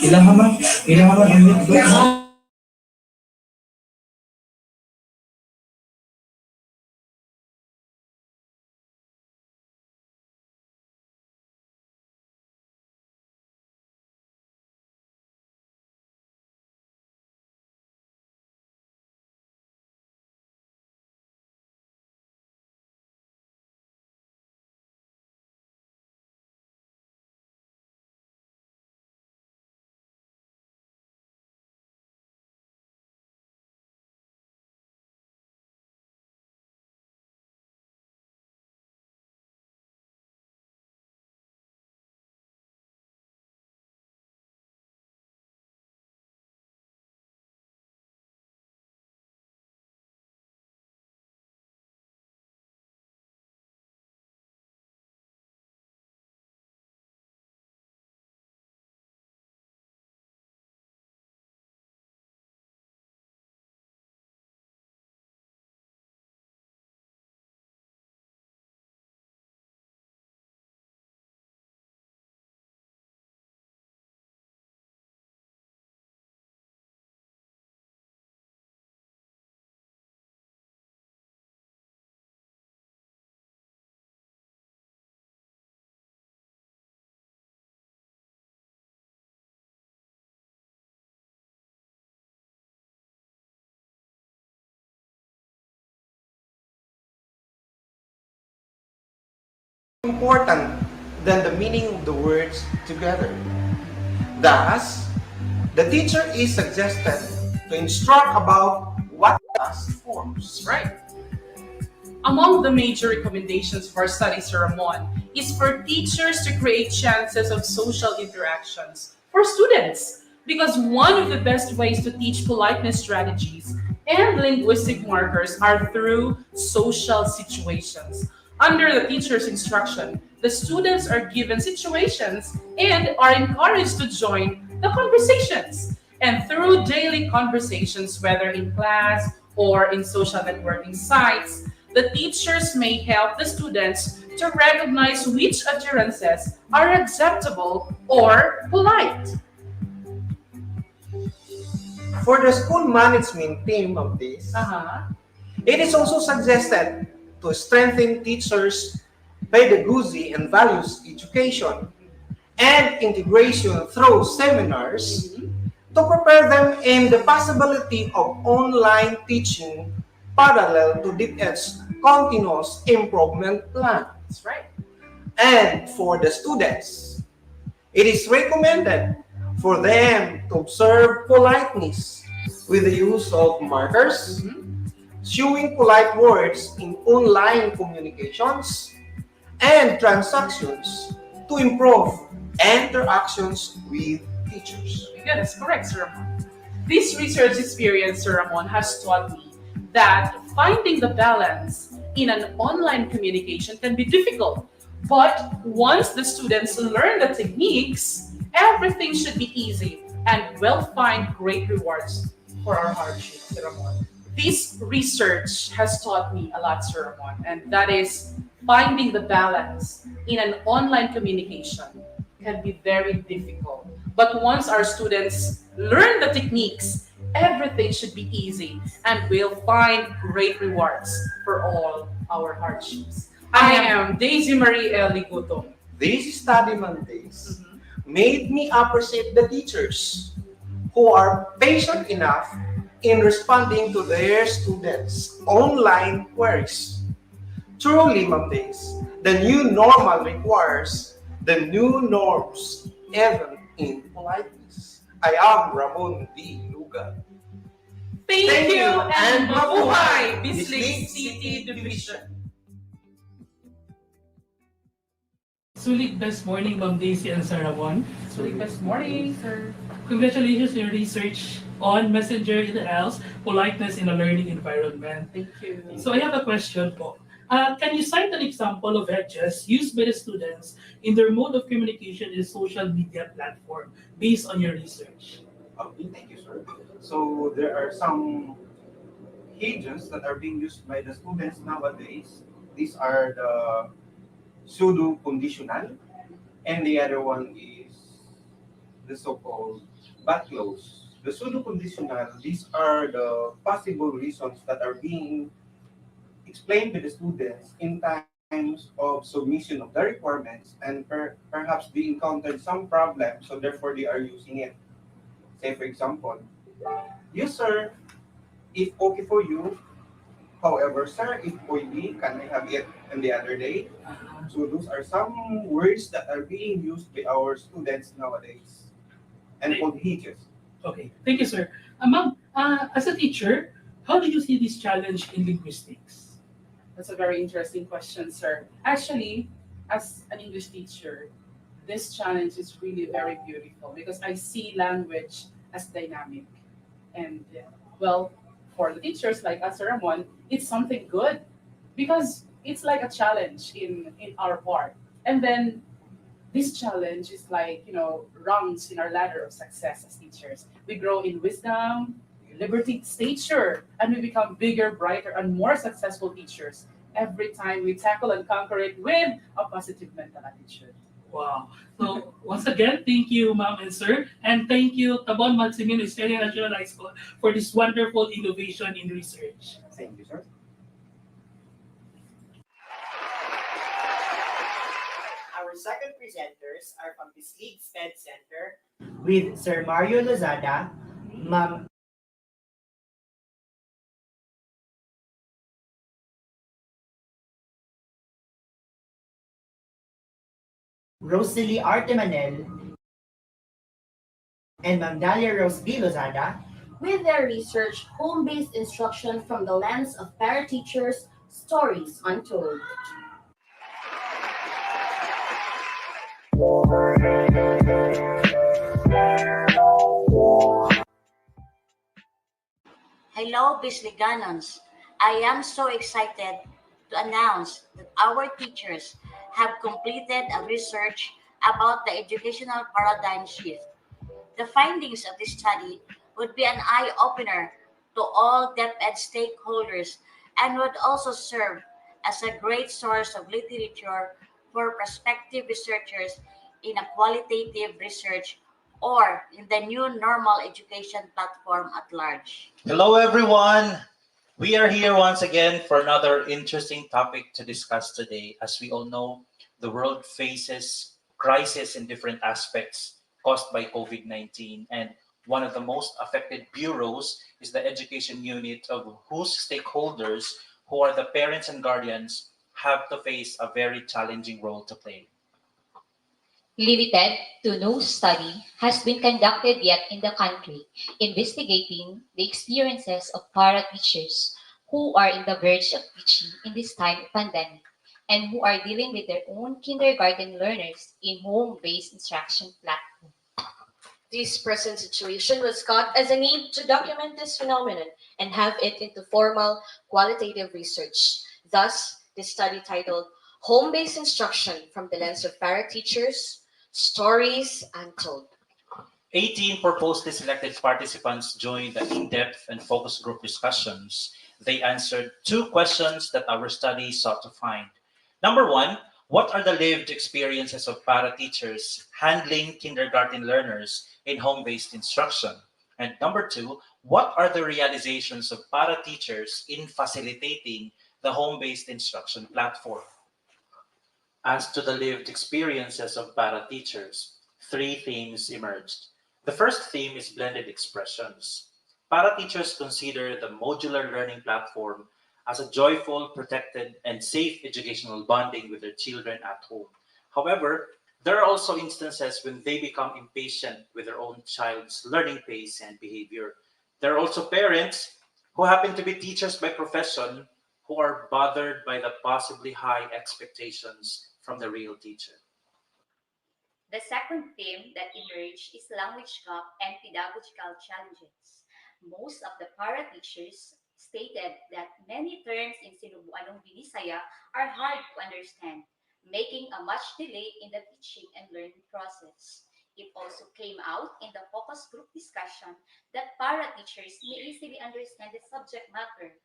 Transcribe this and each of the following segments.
Ilang naman, ilang naman ang link. Important than the meaning of the words together. Thus, the teacher is suggested to instruct about what task forms, right? Among the major recommendations for study sermon is for teachers to create chances of social interactions for students. Because one of the best ways to teach politeness strategies and linguistic markers are through social situations. Under the teacher's instruction, the students are given situations and are encouraged to join the conversations. And through daily conversations, whether in class or in social networking sites, the teachers may help the students to recognize which utterances are acceptable or polite. For the school management team of this, Uh-huh. it is also suggested to strengthen teachers' pedagogy and values education and integration through seminars to prepare them in the possibility of online teaching parallel to DepEd's continuous improvement plan. That's right. And for the students, it is recommended for them to observe politeness with the use of markers, showing polite words in online communications, and transactions to improve interactions with teachers. Yeah, that's correct, Sir Ramon. This research experience, Sir Ramon, has taught me that finding the balance in an online communication can be difficult. But once the students learn the techniques, everything should be easy and we'll find great rewards for our hardship, Sir Ramon. This research has taught me a lot, Sir Ramon, and that is finding the balance in an online communication can be very difficult. But once our students learn the techniques, everything should be easy and we'll find great rewards for all our hardships. I am Daisy Marie L. Ligutom. These study Mondays made me appreciate the teachers who are patient enough in responding to their students' online queries. Truly, Mondays, the new normal requires the new norms, even in politeness. I am Ramon D. Luga. Thank you and mabuhay, Bislig Bislig City Division. Sulit best morning, Ma'am Daisy and Sarah Juan. So, best morning, sir. Congratulations on your research on Messenger in the Else, politeness in a learning environment. Thank you. So I have a question po. Can you cite an example of hedges used by the students in their mode of communication in social media platform based on your research? Okay, thank you, sir. So there are some agents that are being used by the students nowadays. These are the pseudo conditional, and the other one is the so-called but clause. The pseudo conditional, these are the possible reasons that are being explained by the students in times of submission of the requirements, and perhaps they encountered some problem, so therefore they are using it. Say for example, you sir, if okay for you, however sir, if maybe can I have it on the other day? So those are some words that are being used by our students nowadays and called hitches. Okay, thank you, sir. Ma'am, as a teacher, how do you see this challenge in linguistics? That's a very interesting question, sir. Actually, as an English teacher, this challenge is really very beautiful because I see language as dynamic. And well, for the teachers like us, Sir Ramon, it's something good because it's like a challenge in our part. And then this challenge is like, rungs in our ladder of success as teachers. We grow in wisdom, liberty, stature, and we become bigger, brighter, and more successful teachers every time we tackle and conquer it with a positive mental attitude. Wow. So once again, thank you, ma'am and sir, and thank you, Tabon Magsingin Estrella National High School, for this wonderful innovation in research. Thank you, sir. Our second presenters are from the Sleep Sped Center with Sir Mario Lozada, Ma'am Rosalie Artemanel, and Ma'am Dalia Rose B. Lozada. With their research, home-based instruction from the lens of para-teachers, stories untold. Hello, Bisliganons. I am so excited to announce that our teachers have completed a research about the educational paradigm shift. The findings of this study would be an eye opener to all DepEd stakeholders and would also serve as a great source of literature for prospective researchers in a qualitative research or in the new normal education platform at large. Hello, everyone. We are here once again for another interesting topic to discuss today. As we all know, the world faces crisis in different aspects caused by COVID-19, and one of the most affected bureaus is the education unit, of whose stakeholders, who are the parents and guardians, have to face a very challenging role to play. Limited to no study has been conducted yet in the country investigating the experiences of para teachers who are in the verge of teaching in this time of pandemic and who are dealing with their own kindergarten learners in home-based instruction platform. This present situation was caught as a need to document this phenomenon and have it into formal qualitative research. Thus, the study titled Home-Based Instruction from the Lens of Para Teachers, Stories Untold. 18 purposely selected participants joined the in-depth and focus group discussions. They answered two questions that our study sought to find. Number one, what are the lived experiences of para teachers handling kindergarten learners in home-based instruction? And number two, what are the realizations of para teachers in facilitating the home-based instruction platform? As to the lived experiences of para teachers, three themes emerged. The first theme is blended expressions. Para teachers consider the modular learning platform as a joyful, protected, and safe educational bonding with their children at home. However, there are also instances when they become impatient with their own child's learning pace and behavior. There are also parents who happen to be teachers by profession who are bothered by the possibly high expectations from the real teacher. The second theme that emerged is language gap and pedagogical challenges. Most of the para teachers stated that many terms in Sinubuanong Binisaya are hard to understand, making a much delay in the teaching and learning process. It also came out in the focus group discussion that para teachers may easily understand the subject matter,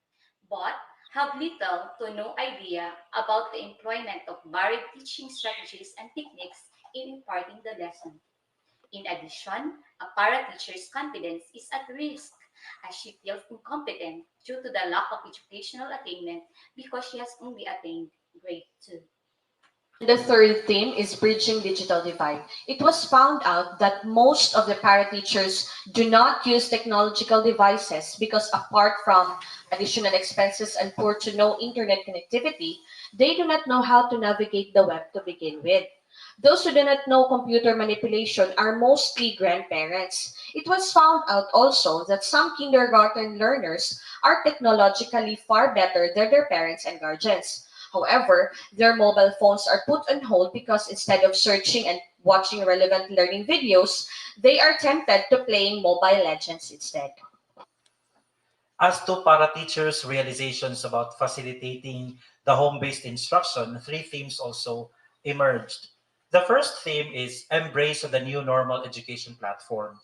but have little to no idea about the employment of varied teaching strategies and techniques in imparting the lesson. In addition, a para teacher's confidence is at risk as she feels incompetent due to the lack of educational attainment because she has only attained grade 2. The third theme is bridging digital divide. It was found out that most of the para teachers do not use technological devices because apart from additional expenses and poor to no internet connectivity, they do not know how to navigate the web to begin with. Those who do not know computer manipulation are mostly grandparents. It was found out also that some kindergarten learners are technologically far better than their parents and guardians. However, their mobile phones are put on hold because instead of searching and watching relevant learning videos, they are tempted to playing Mobile Legends instead. As to para teachers' realizations about facilitating the home-based instruction, three themes also emerged. The first theme is embrace of the new normal education platform.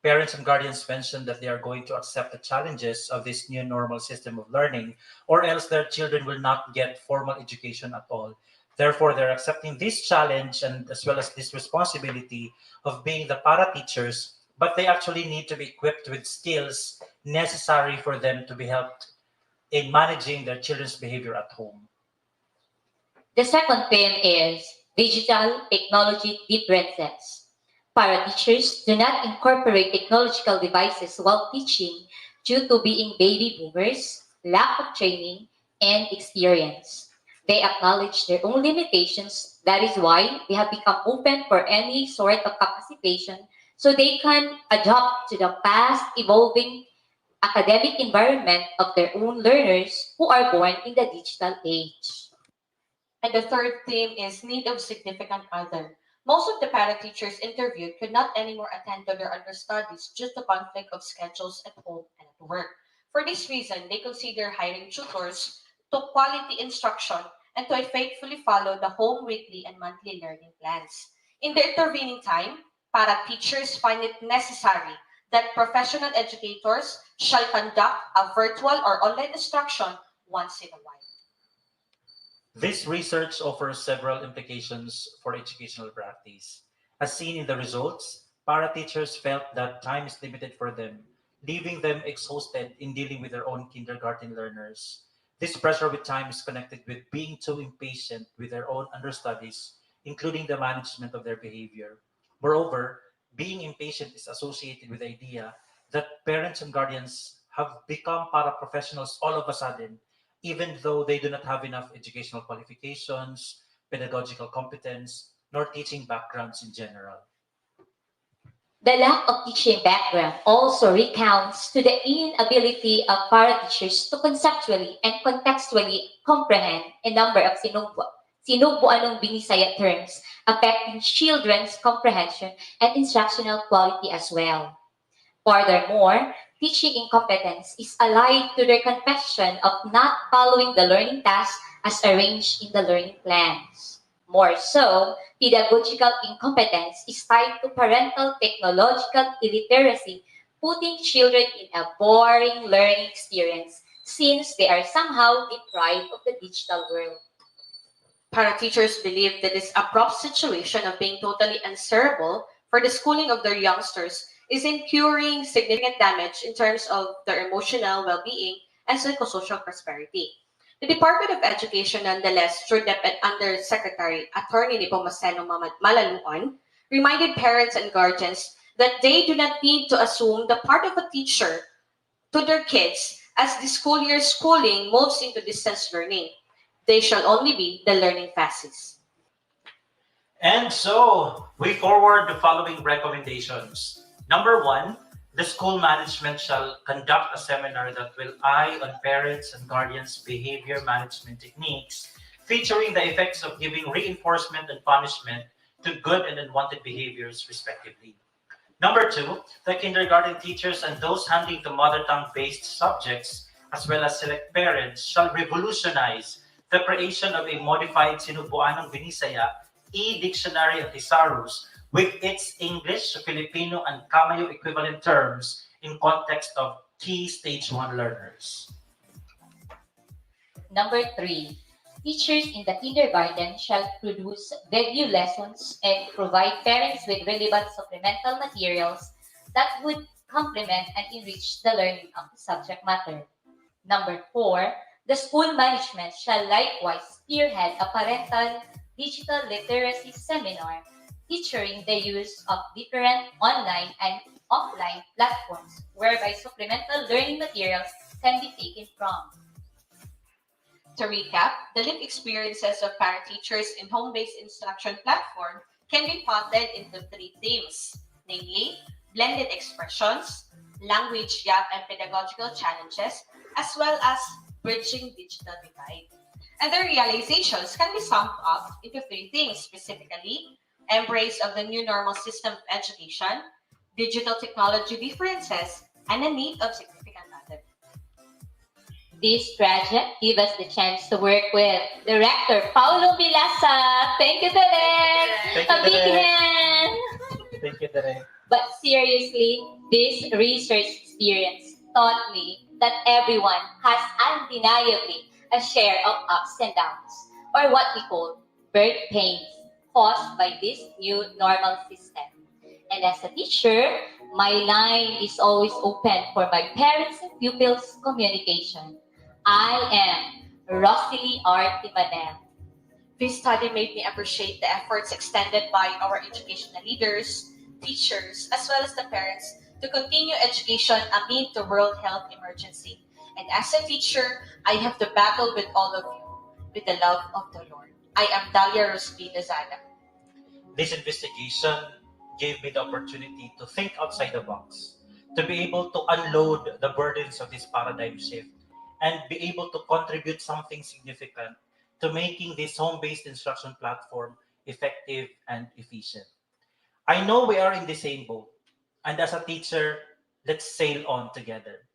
Parents and guardians mentioned that they are going to accept the challenges of this new normal system of learning, or else their children will not get formal education at all. Therefore, they're accepting this challenge and as well as this responsibility of being the para teachers, but they actually need to be equipped with skills necessary for them to be helped in managing their children's behavior at home. The second theme is digital technology differences. Para teachers do not incorporate technological devices while teaching due to being baby boomers, lack of training, and experience. They acknowledge their own limitations. That is why they have become open for any sort of capacitation so they can adapt to the fast evolving academic environment of their own learners who are born in the digital age. And the third theme is need of significant other. Most of the para teachers interviewed could not anymore attend to their understudies due to conflict of schedules at home and at work. For this reason, they consider hiring tutors to quality instruction and to faithfully follow the home weekly and monthly learning plans. In the intervening time, para teachers find it necessary that professional educators shall conduct a virtual or online instruction once in a while. This research offers several implications for educational practice. As seen in the results, para teachers felt that time is limited for them, leaving them exhausted in dealing with their own kindergarten learners. This pressure with time is connected with being too impatient with their own understudies, including the management of their behavior. Moreover, being impatient is associated with the idea that parents and guardians have become paraprofessionals all of a sudden, even though they do not have enough educational qualifications, pedagogical competence, nor teaching backgrounds in general. The lack of teaching background also recounts to the inability of para-teachers to conceptually and contextually comprehend a number of sinubuanong Binisaya terms affecting children's comprehension and instructional quality as well. Furthermore, teaching incompetence is allied to their confession of not following the learning tasks as arranged in the learning plans. More so, pedagogical incompetence is tied to parental technological illiteracy, putting children in a boring learning experience since they are somehow deprived of the digital world. Para teachers believe that this abrupt situation of being totally answerable for the schooling of their youngsters is incurring significant damage in terms of their emotional well-being and psychosocial prosperity. The Department of Education, nonetheless, through DepEd Undersecretary Attorney Nepomuceno Malaluan, reminded parents and guardians that they do not need to assume the part of a teacher to their kids as the school year schooling moves into distance learning. They shall only be the learning fasces. And so, we forward the following recommendations. Number one, the school management shall conduct a seminar that will eye on parents and guardians' behavior management techniques, featuring the effects of giving reinforcement and punishment to good and unwanted behaviors, respectively. Number two, the kindergarten teachers and those handling the mother tongue-based subjects, as well as select parents, shall revolutionize the creation of a modified Sinubuanong Binisaya e-dictionary of Thesaurus with its English, Filipino, and Kamayo equivalent terms in context of key stage 1 learners. Number 3, teachers in the kindergarten shall produce video lessons and provide parents with relevant supplemental materials that would complement and enrich the learning of the subject matter. Number 4, the school management shall likewise spearhead a parental digital literacy seminar featuring the use of different online and offline platforms whereby supplemental learning materials can be taken from. To recap, the lived experiences of para-teachers in home-based instruction platform can be plotted into 3 themes, namely blended expressions, language gap and pedagogical challenges, as well as bridging digital divide. And the realizations can be summed up into 3 things specifically: embrace of the new normal system of education, digital technology differences, and a need of significant other. This project gave us the chance to work with Director Paulo Vilasa. Thank you, Direk! Thank A you, big Direk. hand! Thank you, Direk. But seriously, this research experience taught me that everyone has undeniably a share of ups and downs, or what we call birth pains, caused by this new normal system. And as a teacher, my line is always open for my parents and pupils communication. I am Rosalie R. Timanel. This study made me appreciate the efforts extended by our educational leaders, teachers, as well as the parents to continue education amid the World Health Emergency. And as a teacher, I have to battle with all of you with the love of the Lord. I am Dalia Rosby Lozada. This investigation gave me the opportunity to think outside the box, to be able to unload the burdens of this paradigm shift, and be able to contribute something significant to making this home-based instruction platform effective and efficient. I know we are in the same boat, and as a teacher, let's sail on together.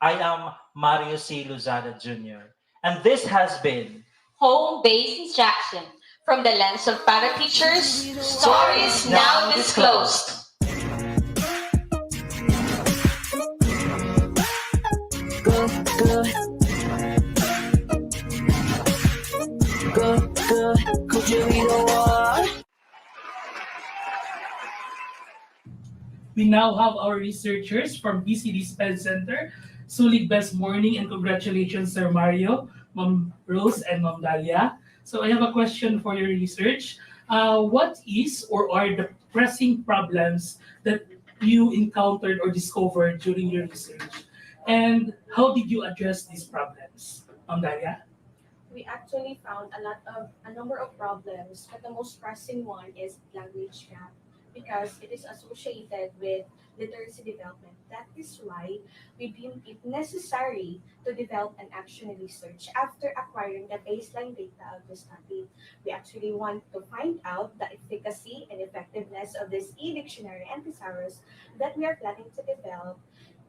I am Mario C. Luzada Jr., and this has been Home-based instruction. From the lens of para-teachers, stories now disclosed. We now have our researchers from BCD Sped Center. Sulig best morning and congratulations, Sir Mario, Ma'am Rose, and Ma'am Dalia. So I have a question for your research. What is or are the pressing problems that you encountered or discovered during your research? And how did you address these problems? Ma'am Dalia? We actually found a number of problems, but the most pressing one is language gap because it is associated with literacy development. That is why we deemed it necessary to develop an action research after acquiring the baseline data of the study. We actually want to find out the efficacy and effectiveness of this e-dictionary and thesaurus that we are planning to develop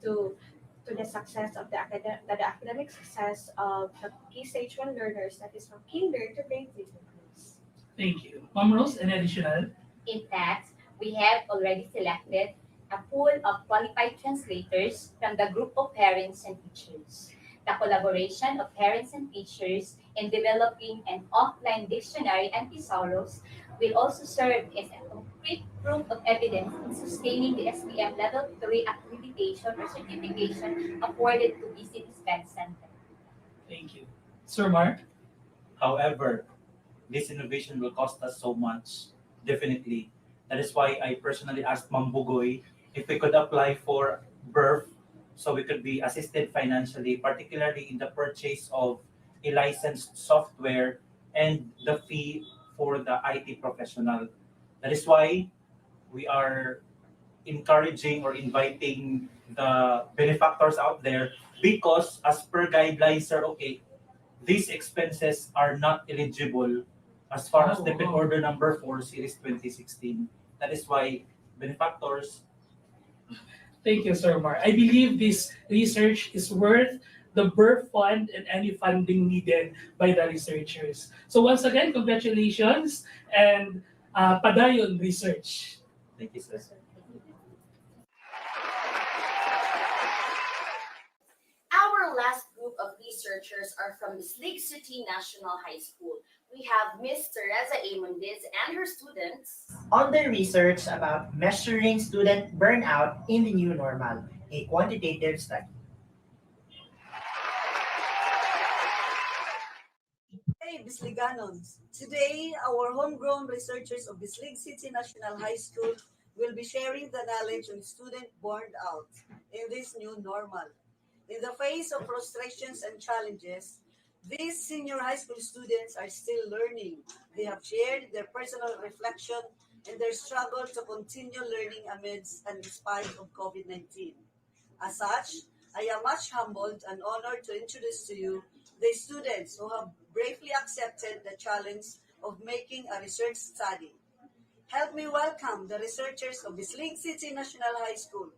to the success of the academic success of the key stage 1 learners, that is from kinder to grade 3 learners. Thank you. Ma'am Rose, any additional? In fact, we have already selected a pool of qualified translators from the group of parents and teachers. The collaboration of parents and teachers in developing an offline dictionary and thesaurus will also serve as a concrete proof of evidence in sustaining the SPM Level 3 accreditation or certification afforded to BCD Sped Center. Thank you. Sir Mark? However, this innovation will cost us so much, definitely. That is why I personally asked Ma'am Bugoy if we could apply for BERF so we could be assisted financially, particularly in the purchase of a licensed software and the fee for the IT professional. That is why we are encouraging or inviting the benefactors out there because as per guidelines, sir, okay, these expenses are not eligible as far as the order number 4 series 2016. That is why benefactors. Thank you, Sir Mar. I believe this research is worth the BERF fund and any funding needed by the researchers. So once again, congratulations and padayon research. Thank you, sir. Our last group group of researchers are from Bislig City National High School. We have Miss Teresa A. Mundis and her students on the research about measuring student burnout in the new normal, a quantitative study. Hey, Bisliganons! Today, our homegrown researchers of Bislig City National High School will be sharing the knowledge on student burned out in this new normal. In the face of frustrations and challenges, these senior high school students are still learning. They have shared their personal reflection and their struggle to continue learning amidst and in spite of COVID-19. As such, I am much humbled and honored to introduce to you the students who have bravely accepted the challenge of making a research study. Help me welcome the researchers of Bislig City National High School,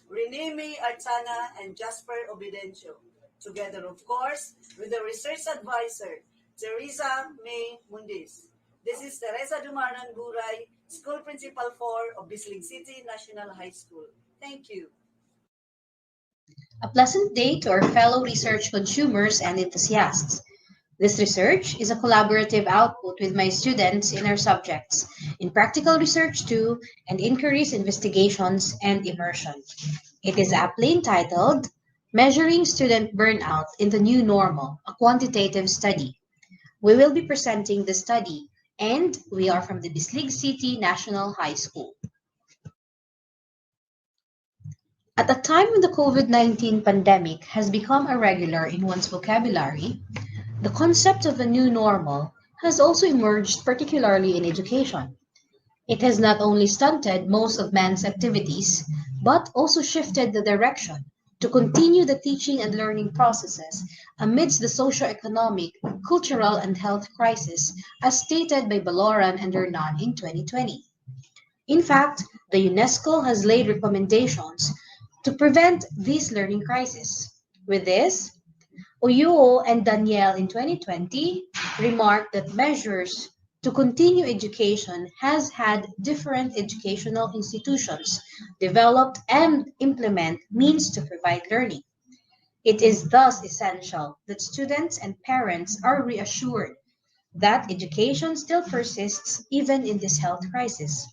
Renee Artana and Jasper Obidencio, together, of course, with the research advisor, Teresa May Mundis. This is Teresa Dumaran Buray, School Principal 4 of Bislig City National High School. Thank you. A pleasant day to our fellow research consumers and enthusiasts. This research is a collaborative output with my students in our subjects, in practical research 2 and inquiries, investigations, and immersion. It is aptly entitled Measuring Student Burnout in the New Normal, a Quantitative Study. We will be presenting the study, and we are from the Bislig City National High School. At a time when the COVID-19 pandemic has become a regular in one's vocabulary, the concept of a new normal has also emerged, particularly in education. It has not only stunted most of man's activities, but also shifted the direction to continue the teaching and learning processes amidst the socio-economic, cultural, and health crisis, as stated by Baloran and Hernan in 2020. In fact, the UNESCO has laid recommendations to prevent this learning crisis. With this, Oyuo and Danielle in 2020 remarked that measures to continue education has had different educational institutions developed and implement means to provide learning. It is thus essential that students and parents are reassured that education still persists even in this health crisis.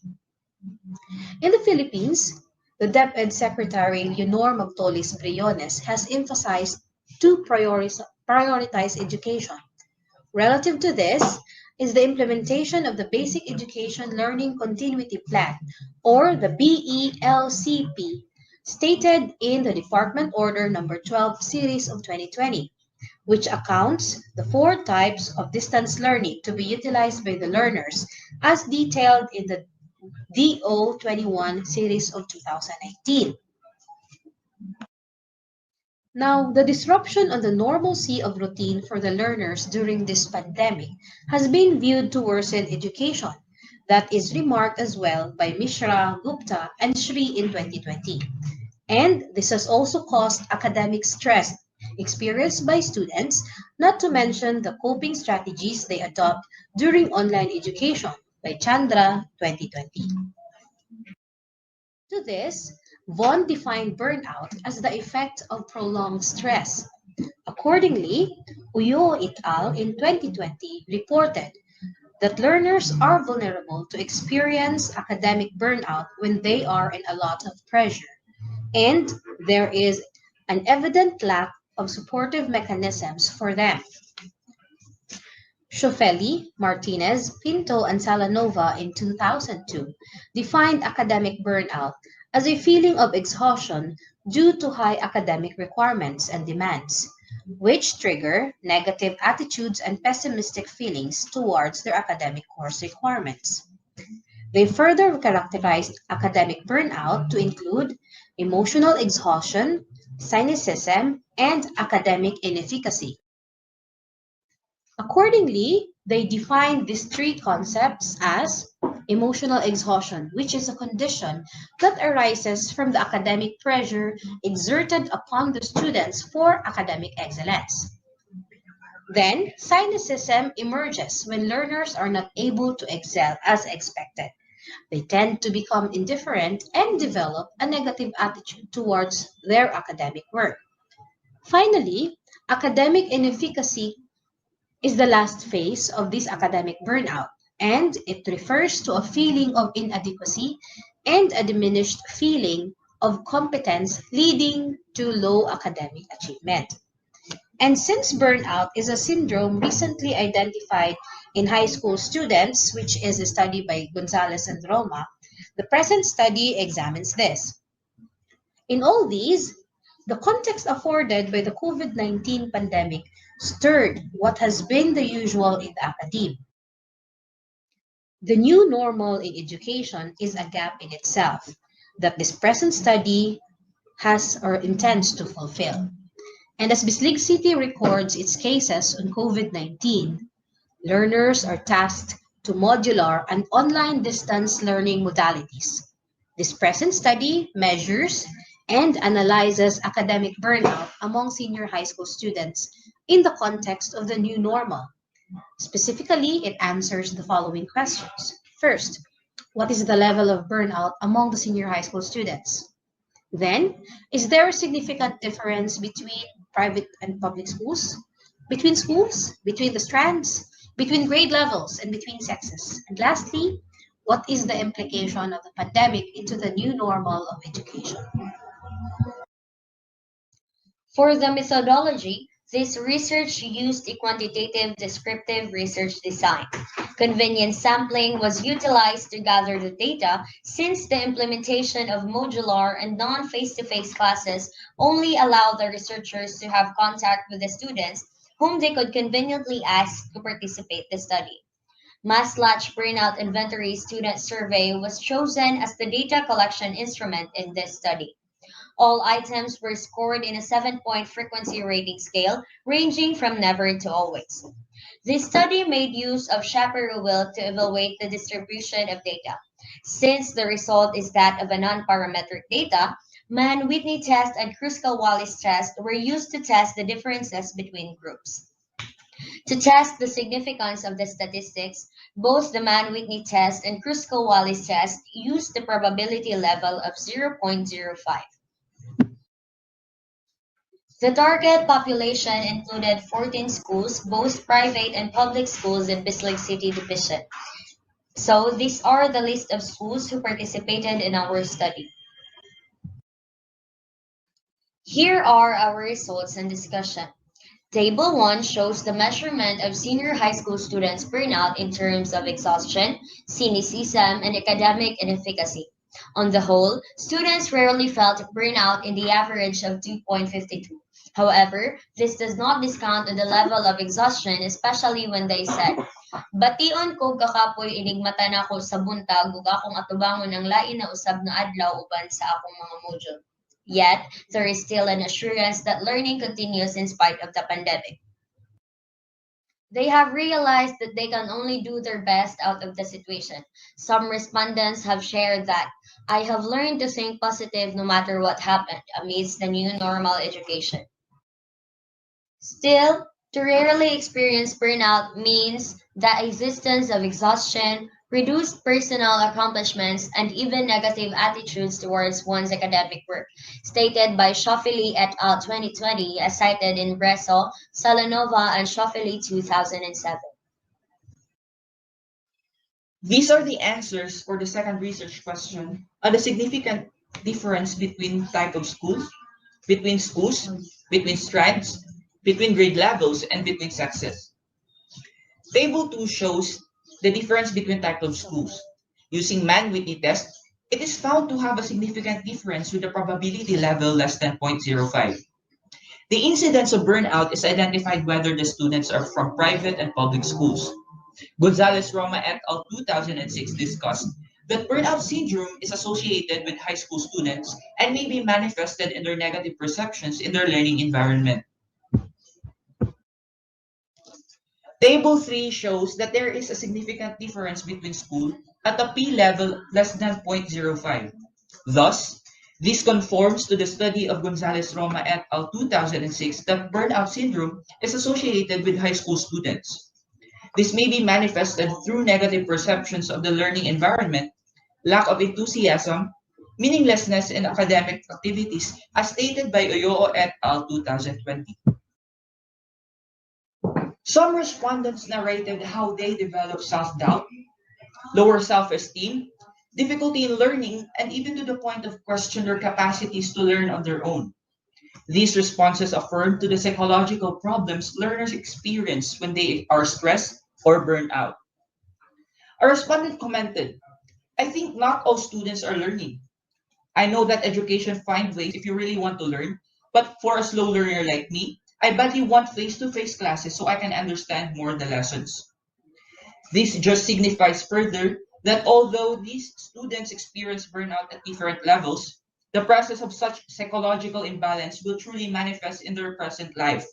In the Philippines, the DepEd Secretary Leonor Magtolis Briones has emphasized to prioritize education. Relative to this is the implementation of the Basic Education Learning Continuity Plan, or the BELCP, stated in the Department Order Number 12 Series of 2020, which accounts the 4 types of distance learning to be utilized by the learners as detailed in the DO21 series of 2019. Now, the disruption on the normalcy of routine for the learners during this pandemic has been viewed to worsen education. That is remarked as well by Mishra, Gupta, and Shri in 2020. And this has also caused academic stress experienced by students, not to mention the coping strategies they adopt during online education by Chandra 2020. To this, Vaughan defined burnout as the effect of prolonged stress. Accordingly, Uyo et al. In 2020 reported that learners are vulnerable to experience academic burnout when they are in a lot of pressure, and there is an evident lack of supportive mechanisms for them. Schofelli, Martinez, Pinto, and Salanova in 2002 defined academic burnout as a feeling of exhaustion due to high academic requirements and demands, which trigger negative attitudes and pessimistic feelings towards their academic course requirements. They further characterized academic burnout to include emotional exhaustion, cynicism, and academic inefficacy. Accordingly, they defined these 3 concepts as emotional exhaustion, which is a condition that arises from the academic pressure exerted upon the students for academic excellence. Then, cynicism emerges when learners are not able to excel as expected. They tend to become indifferent and develop a negative attitude towards their academic work. Finally, Academic inefficacy is the last phase of this academic burnout, and it refers to a feeling of inadequacy and a diminished feeling of competence leading to low academic achievement. And since burnout is a syndrome recently identified in high school students, which is a study by Gonzalez and Roma, the present study examines this. In all these, the context afforded by the COVID-19 pandemic stirred what has been the usual in academia. The new normal in education is a gap in itself that this present study has or intends to fulfill. And as Bislig City records its cases on COVID-19, learners are tasked to modular and online distance learning modalities. This present study measures and analyzes academic burnout among senior high school students in the context of the new normal. Specifically, it answers the following questions. First, what is the level of burnout among the senior high school students? Then, is there a significant difference between private and public schools, between the strands, between grade levels, and between sexes? And lastly, what is the implication of the pandemic into the new normal of education? For the methodology, this research used a quantitative descriptive research design. Convenience sampling was utilized to gather the data since the implementation of modular and non-face-to-face classes only allowed the researchers to have contact with the students whom they could conveniently ask to participate in the study. Mass Latch Burnout Inventory Student Survey was chosen as the data collection instrument in this study. All items were scored in a 7-point frequency rating scale, ranging from never to always. This study made use of Shapiro wheel to evaluate the distribution of data. Since the result is that of a non-parametric data, Mann-Whitney test and Kruskal-Wallis test were used to test the differences between groups. To test the significance of the statistics, both the Mann-Whitney test and Kruskal-Wallis test used the probability level of 0.05. The target population included 14 schools, both private and public schools in Bislig City Division. So these are the list of schools who participated in our study. Here are our results and discussion. Table 1 shows the measurement of senior high school students' burnout in terms of exhaustion, cynicism, and academic inefficacy. On the whole, students rarely felt burnout in the average of 2.52. However, this does not discount the level of exhaustion, especially when they said, "Bation ko kakapoy inigmata na ko sa buntag ug akong atubangon ang lain na usab na adlaw uban sa akong mga module." Yet, there is still an assurance that learning continues in spite of the pandemic. They have realized that they can only do their best out of the situation. Some respondents have shared that, "I have learned to think positive no matter what happened amidst the new normal education." Still, to rarely experience burnout means the existence of exhaustion, reduced personal accomplishments, and even negative attitudes towards one's academic work, stated by Shofili et al. 2020, as cited in Bresso, Salanova, and Shofili 2007. These are the answers for the second research question on the significant difference between type of schools, between strands, between grade levels, and between sexes. Table 2 shows the difference between type of schools. Using Mann-Whitney test, it is found to have a significant difference with a probability level less than 0.05. The incidence of burnout is identified whether the students are from private and public schools. Gonzalez Roma et al. 2006 discussed that burnout syndrome is associated with high school students and may be manifested in their negative perceptions in their learning environment. Table 3 shows that there is a significant difference between school at a P level less than 0.05. Thus, this conforms to the study of Gonzalez Roma et al. 2006 that burnout syndrome is associated with high school students. This may be manifested through negative perceptions of the learning environment, lack of enthusiasm, meaninglessness in academic activities, as stated by Oyoo et al. 2020. Some respondents narrated how they develop self-doubt, lower self-esteem, difficulty in learning, and even to the point of question their capacities to learn on their own. These responses affirm to the psychological problems learners experience when they are stressed or burned out. A respondent commented, I think not all students are learning. I know that education finds ways if you really want to learn, but for a slow learner like me, I badly want face-to-face classes so I can understand more the lessons. This just signifies further that although these students experience burnout at different levels, the process of such psychological imbalance will truly manifest in their present life.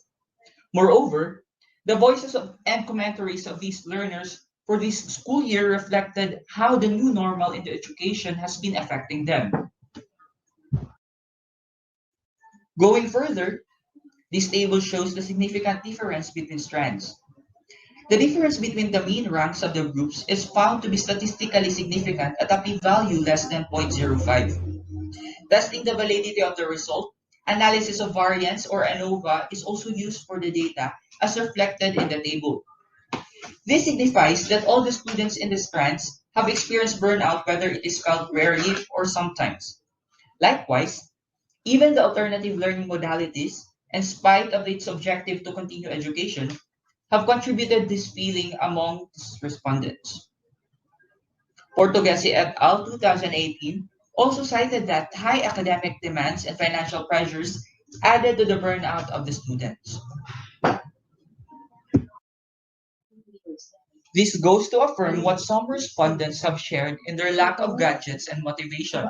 Moreover, the voices and commentaries of these learners for this school year reflected how the new normal in the education has been affecting them. Going further, this table shows the significant difference between strands. The difference between the mean ranks of the groups is found to be statistically significant at a p-value less than 0.05. Testing the validity of the result, analysis of variance or ANOVA is also used for the data as reflected in the table. This signifies that all the students in the strands have experienced burnout, whether it is felt rarely or sometimes. Likewise, even the alternative learning modalities, in spite of its objective to continue education, have contributed this feeling among these respondents. Portugesi et al. 2018 also cited that high academic demands and financial pressures added to the burnout of the students. This goes to affirm what some respondents have shared in their lack of gadgets and motivation.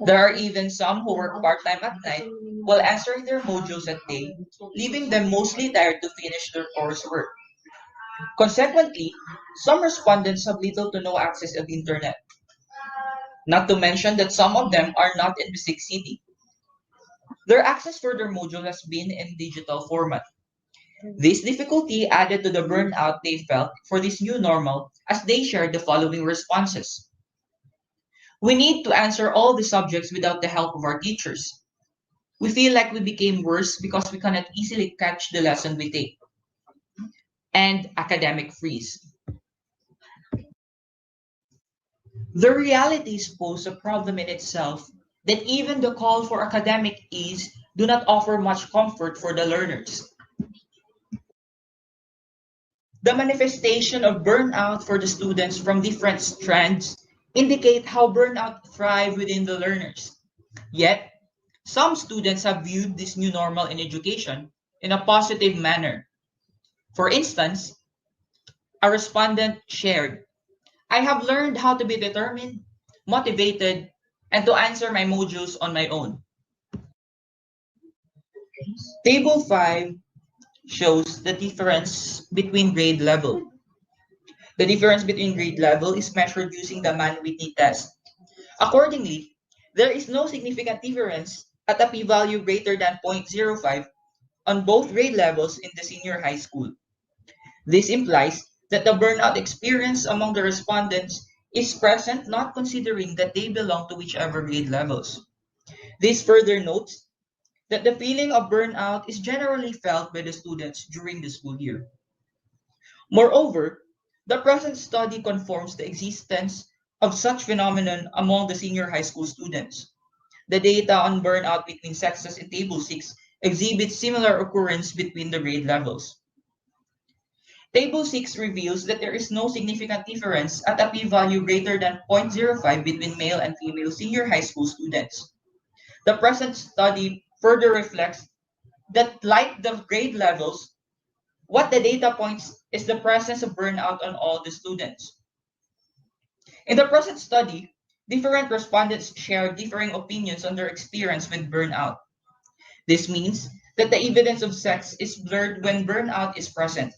There are even some who work part-time at night while answering their modules at day, leaving them mostly tired to finish their coursework. Consequently, some respondents have little to no access to the internet. Not to mention that some of them are not in the big city. Their access for their module has been in digital format. This difficulty added to the burnout they felt for this new normal as they shared the following responses. We need to answer all the subjects without the help of our teachers. We feel like we became worse because we cannot easily catch the lesson we take. And academic freeze. The realities pose a problem in itself that even the call for academic ease do not offer much comfort for the learners. The manifestation of burnout for the students from different strands indicate how burnout thrive within the learners. Yet, some students have viewed this new normal in education in a positive manner. For instance, a respondent shared, I have learned how to be determined, motivated, and to answer my modules on my own. Table 5 shows the difference between grade level. The difference between grade level is measured using the man-Whitney test. Accordingly, there is no significant difference at a p-value greater than 0.05 on both grade levels in the senior high school. This implies that the burnout experience among the respondents is present not considering that they belong to whichever grade levels. This further notes that the feeling of burnout is generally felt by the students during the school year. Moreover, the present study confirms the existence of such phenomenon among the senior high school students. The data on burnout between sexes in Table 6 exhibits similar occurrence between the grade levels. Table 6 reveals that there is no significant difference at a p-value greater than 0.05 between male and female senior high school students. The present study further reflects that, like the grade levels, what the data points is the presence of burnout on all the students. In the present study, different respondents share differing opinions on their experience with burnout. This means that the evidence of sex is blurred when burnout is present.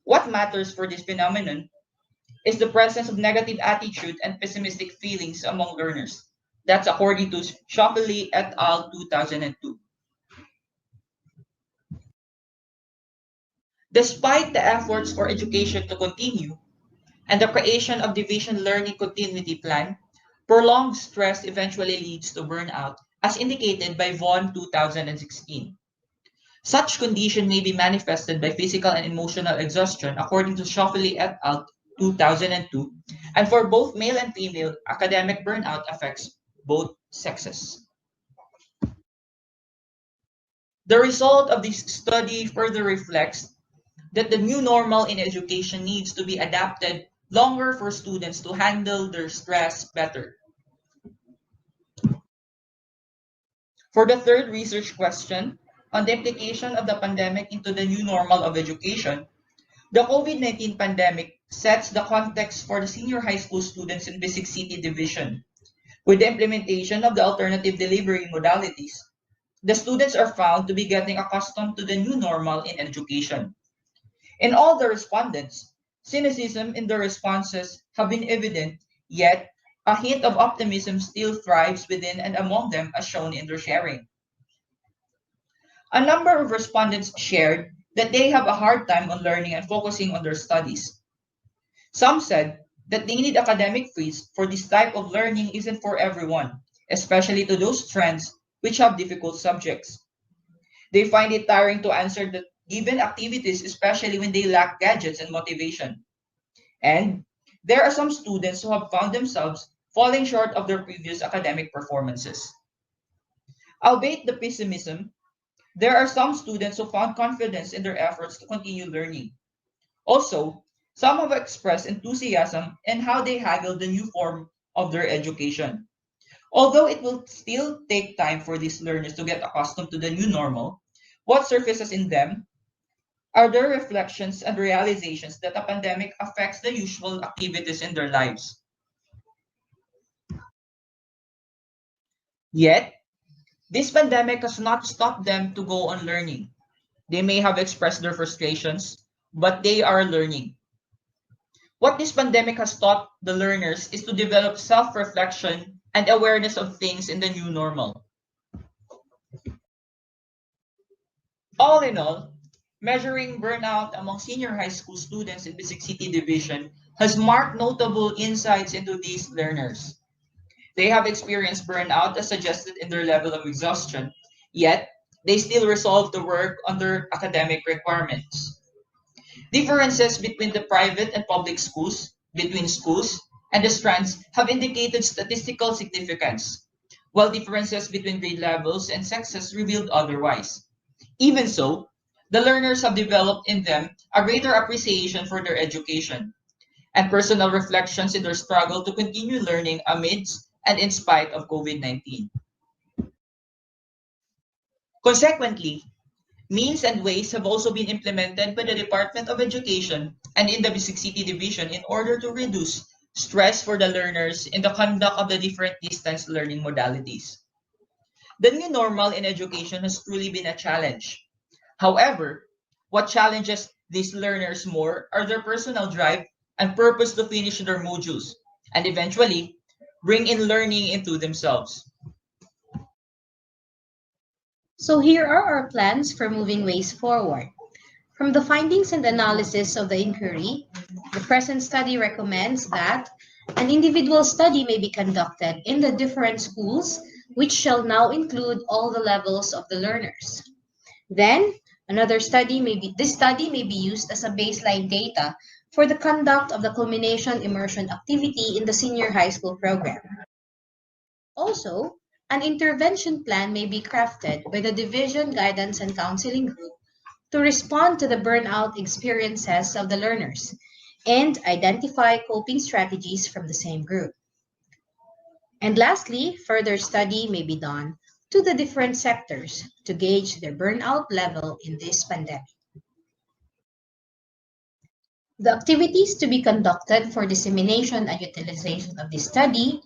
What matters for this phenomenon is the presence of negative attitude and pessimistic feelings among learners. That's according to Shockley et al. 2002. Despite the efforts for education to continue and the creation of Division Learning Continuity Plan, prolonged stress eventually leads to burnout, as indicated by Vaughan 2016. Such condition may be manifested by physical and emotional exhaustion according to Schoeffele et al. 2002, and for both male and female, academic burnout affects both sexes. The result of this study further reflects that the new normal in education needs to be adapted longer for students to handle their stress better. For the third research question, on the implication of the pandemic into the new normal of education, the COVID-19 pandemic sets the context for the senior high school students in Basic City Division. With the implementation of the alternative delivery modalities, the students are found to be getting accustomed to the new normal in education. In all the respondents, cynicism in their responses have been evident, yet a hint of optimism still thrives within and among them as shown in their sharing. A number of respondents shared that they have a hard time on learning and focusing on their studies. Some said that they need academic freeze for this type of learning isn't for everyone, especially to those trends which have difficult subjects. They find it tiring to answer the given activities, especially when they lack gadgets and motivation. And there are some students who have found themselves falling short of their previous academic performances. Albeit the pessimism, there are some students who found confidence in their efforts to continue learning. Also, some have expressed enthusiasm in how they handle the new form of their education. Although it will still take time for these learners to get accustomed to the new normal, what surfaces in them are their reflections and realizations that the pandemic affects the usual activities in their lives. Yet, this pandemic has not stopped them to go on learning. They may have expressed their frustrations, but they are learning. What this pandemic has taught the learners is to develop self-reflection and awareness of things in the new normal. All in all, measuring burnout among senior high school students in Basic City Division has marked notable insights into these learners. They have experienced burnout as suggested in their level of exhaustion, yet they still resolve to work on their academic requirements. Differences between the private and public schools, between schools, and the strands have indicated statistical significance, while differences between grade levels and sexes revealed otherwise. Even so, the learners have developed in them a greater appreciation for their education and personal reflections in their struggle to continue learning amidst and in spite of COVID-19. Consequently, means and ways have also been implemented by the Department of Education and in the Basic City Division in order to reduce stress for the learners in the conduct of the different distance learning modalities. The new normal in education has truly been a challenge. However, what challenges these learners more are their personal drive and purpose to finish their modules and eventually bring in learning into themselves. So here are our plans for moving ways forward. From the findings and analysis of the inquiry, the present study recommends that an individual study may be conducted in the different schools, which shall now include all the levels of the learners. Then, this study may be used as a baseline data for the conduct of the culmination immersion activity in the senior high school program. Also, an intervention plan may be crafted by the Division Guidance and Counseling Group to respond to the burnout experiences of the learners and identify coping strategies from the same group. And lastly, further study may be done to the different sectors to gauge their burnout level in this pandemic. The activities to be conducted for dissemination and utilization of this study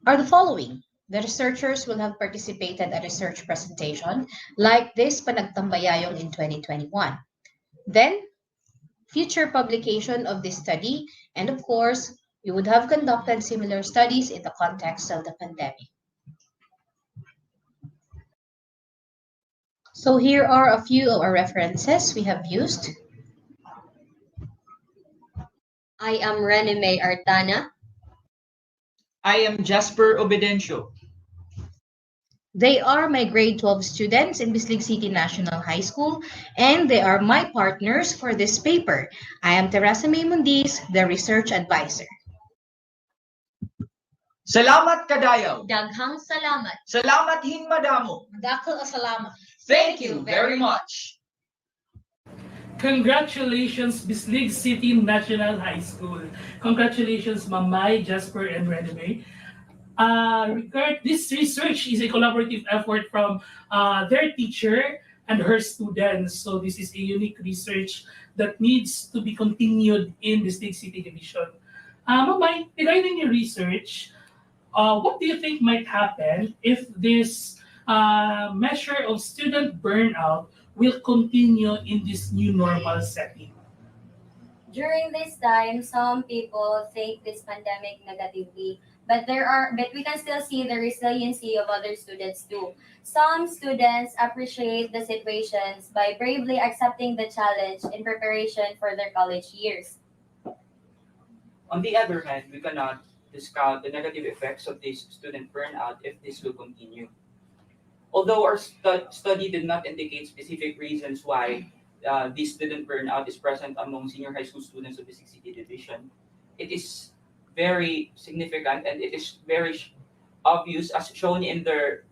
are the following. The researchers will have participated a research presentation like this Panagtambayayong in 2021. Then, future publication of this study, and of course, we would have conducted similar studies in the context of the pandemic. So here are a few of our references we have used. I am Reneme Artana. I am Jasper Obedencio. They are my grade 12 students in Bislig City National High School, and they are my partners for this paper. I am Teresa May Mundis, the research advisor. Salamat kadayaw. Daghang salamat. Salamat hin madamo. Dakal asalamat. Thank you very much. Congratulations, Bislig City National High School. Congratulations, Mamay, Jasper, and Renee. This research is a collaborative effort from their teacher and her students. So this is a unique research that needs to be continued in the Bislig City Division. Mamay, regarding your research, what do you think might happen if this measure of student burnout will continue in this new normal setting? During this time, some people take this pandemic negatively, but we can still see the resiliency of other students too. Some students appreciate the situations by bravely accepting the challenge in preparation for their college years. On the other hand, we cannot discount the negative effects of this student burnout if this will continue. Although our study did not indicate specific reasons why this student burnout is present among senior high school students of the Bislig City Division, it is very significant and it is very obvious, as shown in the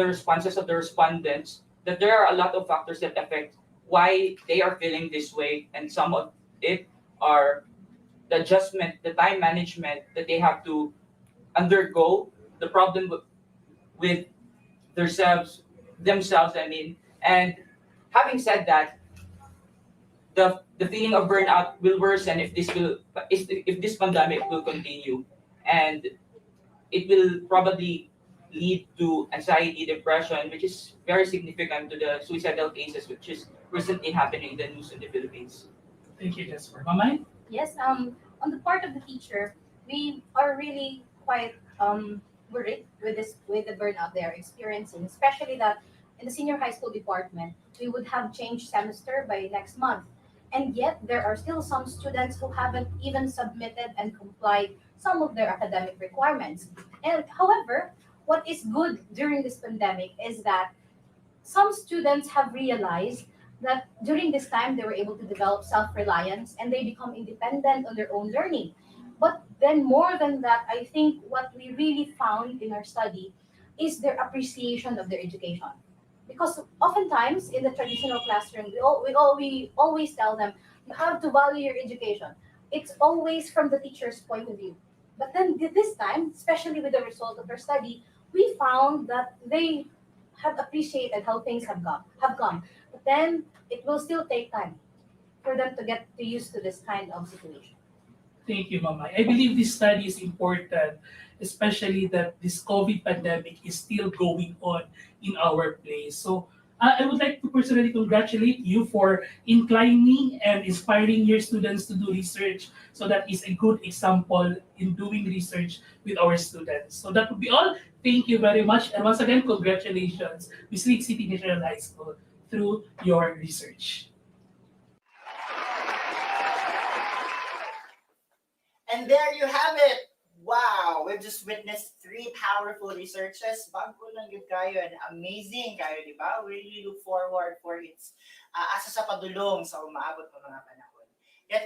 responses of the respondents, that there are a lot of factors that affect why they are feeling this way, and some of it are the adjustment, the time management that they have to undergo, the problem with themselves, and having said that, the feeling of burnout will worsen if this pandemic will continue, and it will probably lead to anxiety, depression, which is very significant to the suicidal cases, which is recently happening in the news in the Philippines. Thank you, Jasper. Mamay? Yes, on the part of the teacher, we are really quite worried with the burnout they are experiencing, especially that in the senior high school department, we would have changed semester by next month. And yet there are still some students who haven't even submitted and complied some of their academic requirements. And however, what is good during this pandemic is that some students have realized that during this time they were able to develop self-reliance and they become independent on their own learning. But then more than that, I think what we really found in our study is their appreciation of their education. Because oftentimes in the traditional classroom, we always tell them, you have to value your education. It's always from the teacher's point of view. But then this time, especially with the result of our study, we found that they have appreciated how things have gone. But then it will still take time for them to get used to this kind of situation. Thank you, Mama. I believe this study is important, especially that this COVID pandemic is still going on in our place. So I would like to personally congratulate you for inclining and inspiring your students to do research. So that is a good example in doing research with our students. So that would be all. Thank you very much. And once again, congratulations, Bislig City National High School, through your research. And there you have it. Wow, we've just witnessed 3 powerful researches. Bago lang yun kayo and amazing kayo, di ba? We really look forward for its asa sa padulong sa umaabot ng mga panahon. Yet,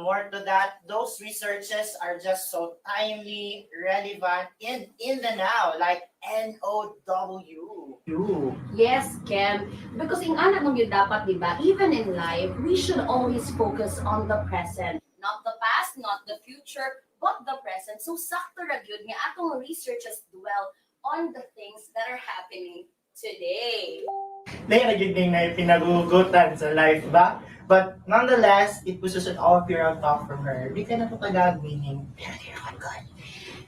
more to that, those researches are just so timely, relevant, in the now, like NOW. Yes, Ken. Because in anak mong yun dapat, di ba, even in life, we should always focus on the present. Not the past, not the future, but the present. So sakto ra gyud nga atong researchers dwell on the things that are happening today. Later yun na pinagugutan sa life ba? But nonetheless, it was just an all-pure talk from her. Di ka na ito kagagwining. Pero di naman good.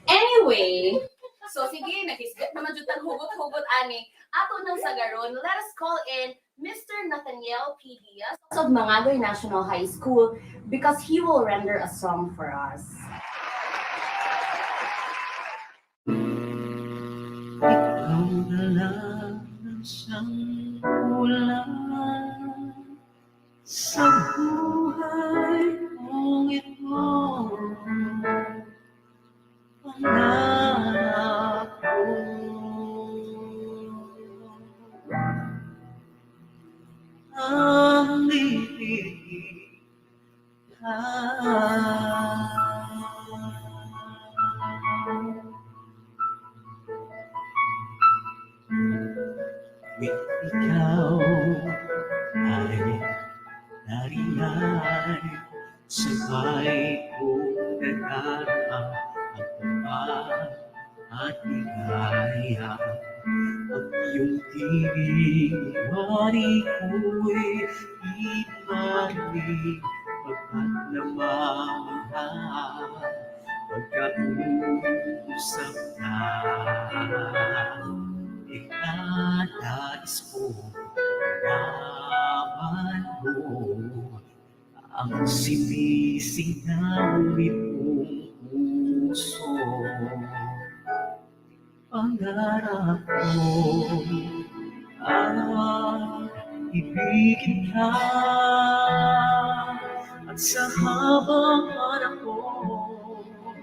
Anyway, so sige, nagisbit naman jud tang hugot-hugot ani. Ato nang sagaron, let us call in Mr. Nathaniel P. Diaz of Mangagoy National High School because he will render a song for us. Ikaw na lang ang siyang ulan sa buhay kong ito. Pangako Ikaw ay nariyan, sabay kong nadarama ang tapat at ligaya. Ang iyong tinig, wari ko'y ibalik, pagkat namamahal, pagkausap na. Ikanais ko, naman mo, ang sinisinawin mong puso. Pangarap ko ang ibigin ka, at sa habang panahon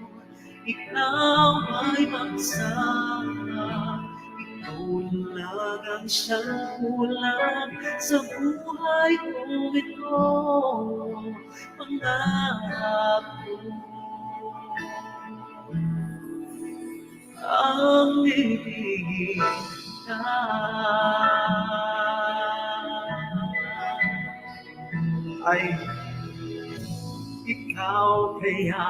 ikaw ay magsama. Ikaw lang ang siyang kulang sa buhay kong ito. Pangarap ko ang ibigin ka. Ay, ikaw kaya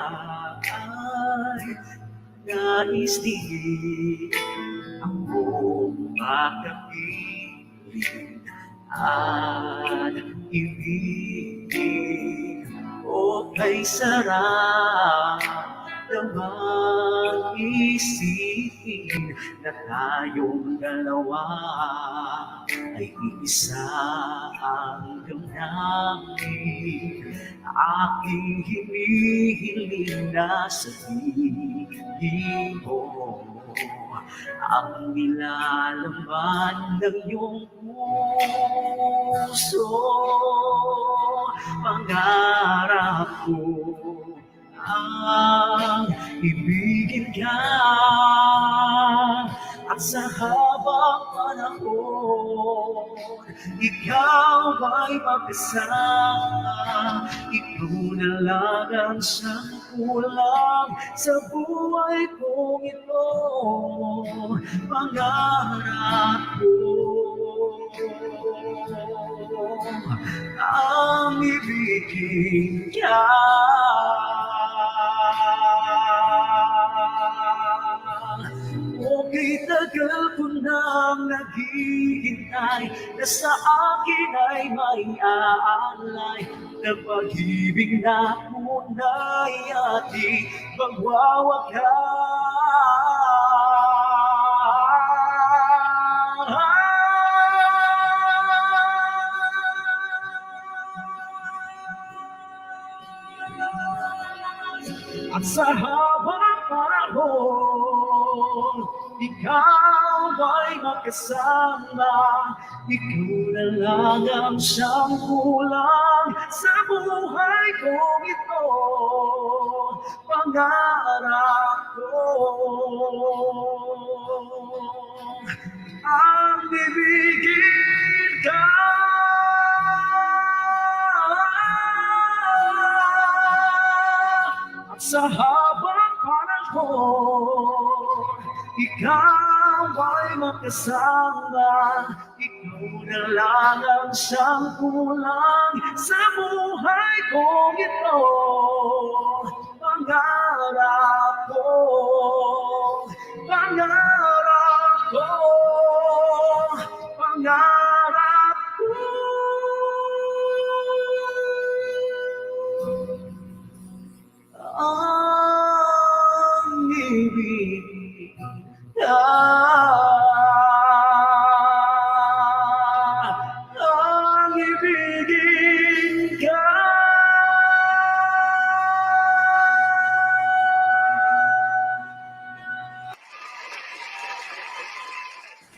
ay nais din ako makapiling at ibigin o kay sarap namang isipin na tayong dalawa ay isa ang damdamin. Aking hinihiling na sabihin mo ang nilalaman ng iyong puso. Pangarap ko ang ibigin ka, at sa habang panahon ikaw ay magkasama. Ikaw na lang ang siyang kulang sa buhay kong ito. Pangarap ko ang ibigin ka. Okay, tagal ko nang naghihintay na sa akin ay may aalay na pag-ibig na tunay at di magwawakas. At sa habang panahon ikaw ay magkasama. Ikaw na lang ang siyang kulang sa buhay kong ito. Pangarap ko ang bibigin ka. At sa habang panahon ikaw ay magkasama. Ikaw na lang ang siyang kulang sa buhay kong ito. Pangarap ko, pangarap ko, pangarap ko. Ang ibig ang ibigin ka.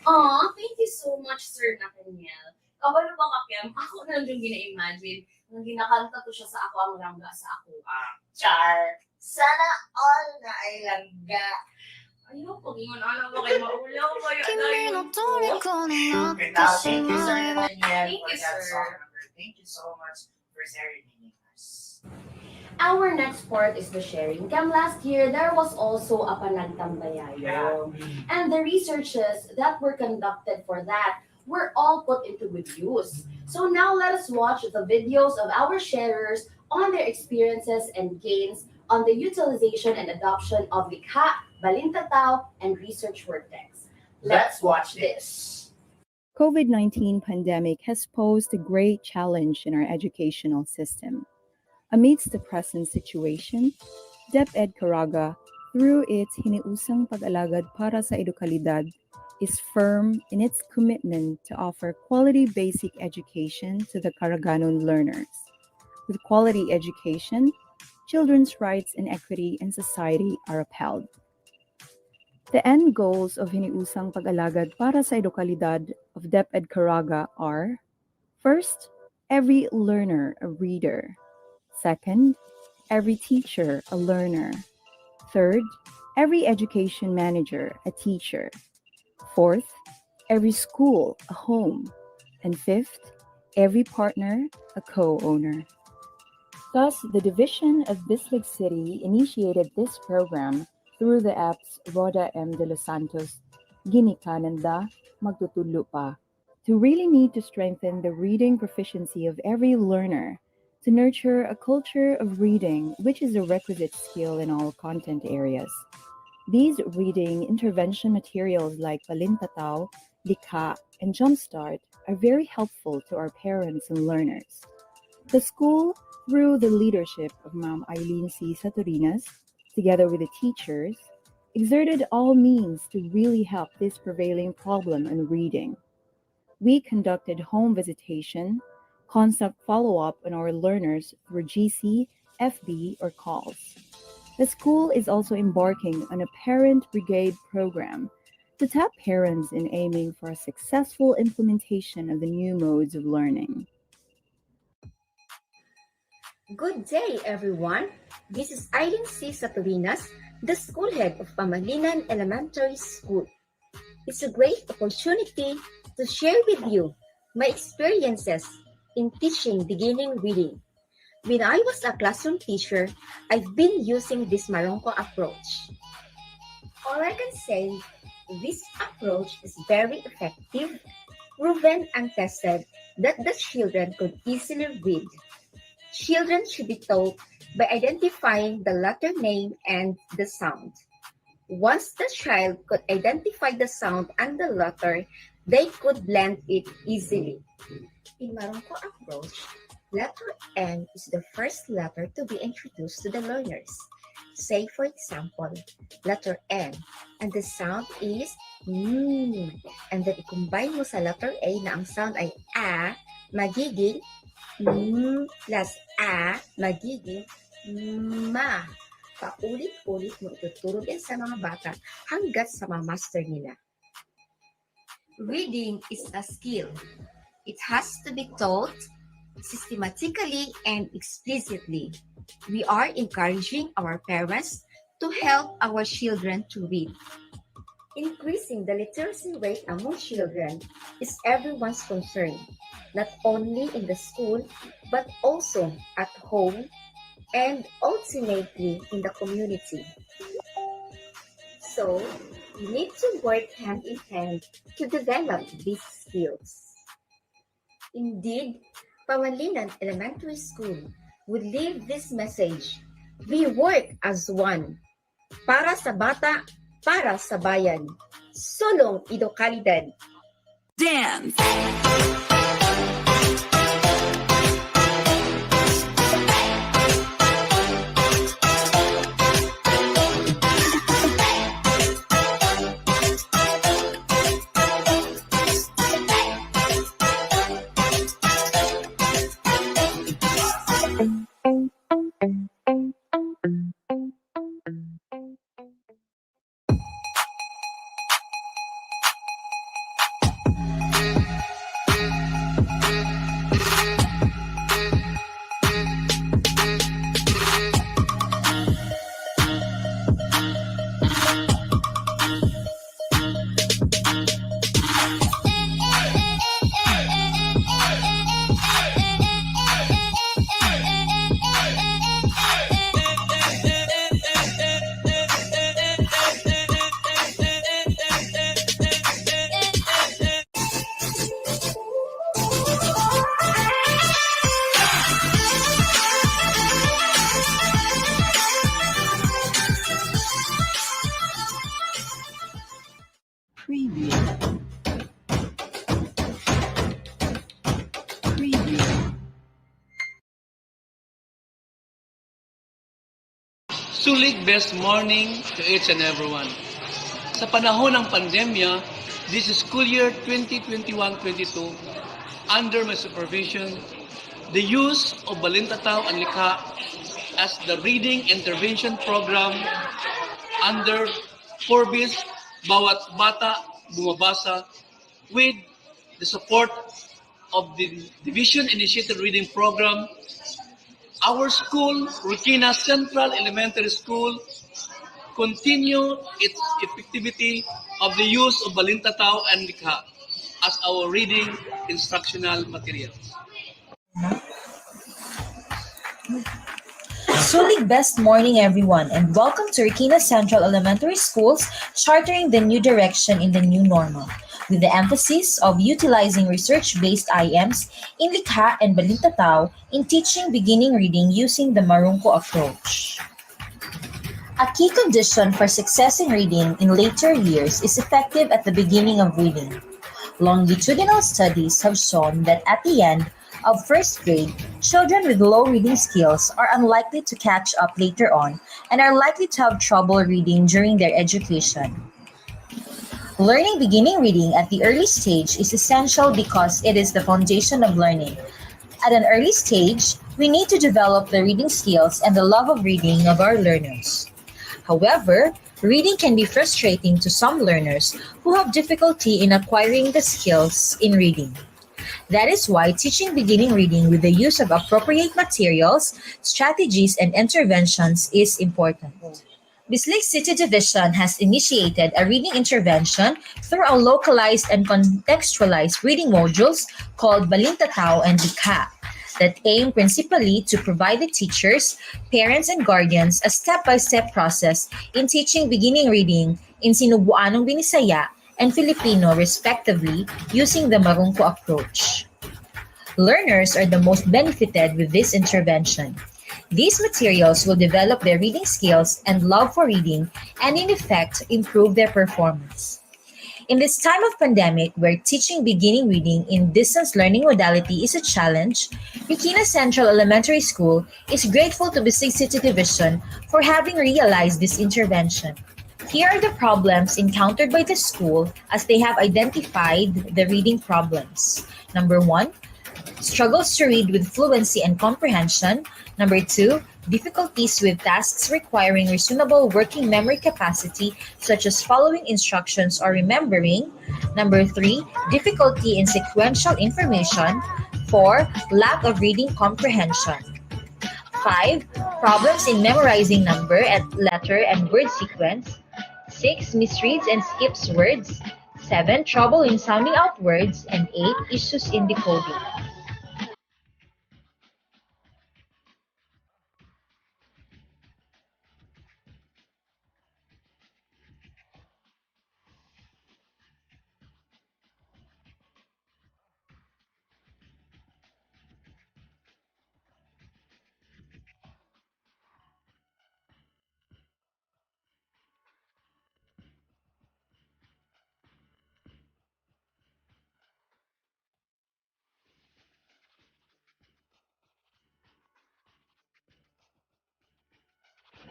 Aw, thank you so much, Sir Nathaniel. Kabalo ba kapiam? Ako na lang yung gina-imagine. Nang ginakanta to siya sa ako ang langga sa ako. Char. Sana all na ay langga. Ayaw, pag-ingon alam mo kayo maulaw kayo. Thank you, Sir Nathaniel, Thank for you, that sir. song number. Thank you so much for serenading us. Our next part is the sharing. Come last year, there was also a Panagtambayayong. And the researches that were conducted for that were all put into good use. So now let us watch the videos of our sharers on their experiences and gains on the utilization and adoption of Likha, Balintataw, and research worktex. Let's watch this. COVID-19 pandemic has posed a great challenge in our educational system. Amidst the present situation, DepEd Caraga, through its hiniusang pag-alagad para sa edukalidad, is firm in its commitment to offer quality basic education to the Caraganon learners. With quality education, children's rights and equity in society are upheld. The end goals of hiniusang pag-alagad para sa edukalidad of DepEd Caraga are: first, every learner a reader. Second, every teacher a learner. Third, every education manager a teacher. Fourth, every school a home. And fifth, every partner a co-owner. Thus, the Division of Bislig City initiated this program through the apps Roda M. de los Santos, Ginikananda, Magtutudlo Pa, to really need to strengthen the reading proficiency of every learner, to nurture a culture of reading, which is a requisite skill in all content areas. These reading intervention materials like Balintataw, Likha, and Jumpstart are very helpful to our parents and learners. The school, through the leadership of Ma'am Eileen C. Satorinas, together with the teachers, exerted all means to really help this prevailing problem in reading. We conducted home visitation, constant follow-up on our learners through GC, FB, or calls. The school is also embarking on a parent brigade program to tap parents in aiming for a successful implementation of the new modes of learning. Good day, everyone. This is Eileen C. Satorinas, the school head of Pamalinan Elementary School. It's a great opportunity to share with you my experiences in teaching beginning reading. When I was a classroom teacher, I've been using this Marongko approach. All I can say, this approach is very effective, proven and tested that the children could easily read. Children should be taught by identifying the letter name and the sound. Once the child could identify the sound and the letter, they could blend it easily. In Marongko approach, letter N is the first letter to be introduced to the learners. Say, for example, letter N, and the sound is and then i-combine mo sa letter A na ang sound ay A, magiging plus A, magiging ma. Paulit-ulit mo ituturo yan sa mga bata hanggat sa ma-master nila. Reading is a skill. It has to be taught systematically and explicitly. We are encouraging our parents to help our children to read. Increasing the literacy rate among children is everyone's concern, not only in the school, but also at home and ultimately in the community. So, we need to work hand in hand to develop these skills. Indeed, Pamalinan Elementary School would leave this message: we work as one. Para sa bata, para sa bayan. Sulong edukalidad. Dance! Sulig best morning to each and everyone. Sa panahon ng pandemya, this school year 2021-22, under my supervision, the use of Balintataw and Likha as the reading intervention program under Forbis Bawat Bata Bumabasa with the support of the Division Initiated Reading Program, our school, Rukina Central Elementary School, continue its effectivity of the use of Balintataw and Likha as our reading instructional materials. Sulig best morning everyone and welcome to Regina Central Elementary Schools chartering the new direction in the new normal with the emphasis of utilizing research-based IMs in Likha and Balintataw in teaching beginning reading using the Marungko approach. A key condition for success in reading in later years is effective at the beginning of reading. Longitudinal studies have shown that at the end of first grade, children with low reading skills are unlikely to catch up later on and are likely to have trouble reading during their education. Learning beginning reading at the early stage is essential because it is the foundation of learning. At an early stage, we need to develop the reading skills and the love of reading of our learners. However, reading can be frustrating to some learners who have difficulty in acquiring the skills in reading. That is why teaching beginning reading with the use of appropriate materials, strategies, and interventions is important. Bislig City Division has initiated a reading intervention through a localized and contextualized reading modules called Balintataw and Likha that aim principally to provide the teachers, parents, and guardians a step-by-step process in teaching beginning reading in Sinubuanong Binisaya and Filipino respectively using the Marungko approach. Learners are the most benefited with this intervention. These materials will develop their reading skills and love for reading and in effect improve their performance. In this time of pandemic where teaching beginning reading in distance learning modality is a challenge, Regina Central Elementary School is grateful to Bisig City Division for having realized this intervention. Here are the problems encountered by the school as they have identified the reading problems. Number 1, struggles to read with fluency and comprehension. Number 2, difficulties with tasks requiring reasonable working memory capacity, such as following instructions or remembering. Number 3, difficulty in sequential information. 4, lack of reading comprehension. 5, problems in memorizing number, letter, and word sequence. 6, misreads and skips words. 7, trouble in sounding out words. And 8, issues in decoding.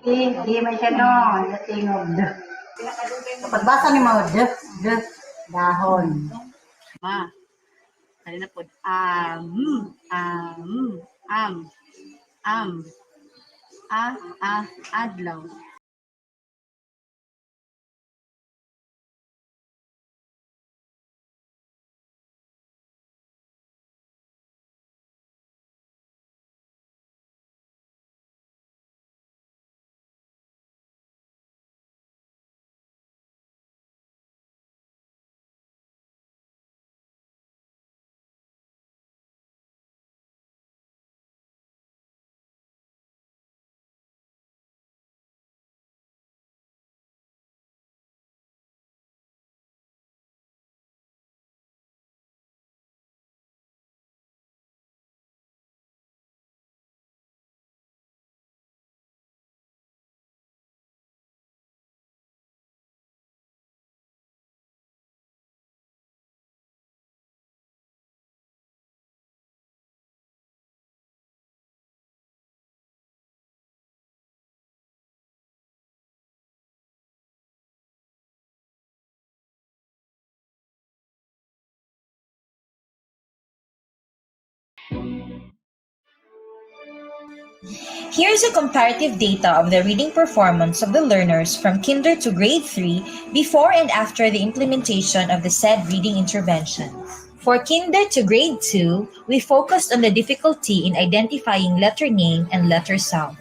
Di man siya no, natingog. Pagbasa ni mo, dahon. Ma, kanina po, am, adlaw. Here's a comparative data of the reading performance of the learners from Kinder to Grade 3 before and after the implementation of the said reading intervention. For Kinder to Grade 2, we focused on the difficulty in identifying letter name and letter sounds.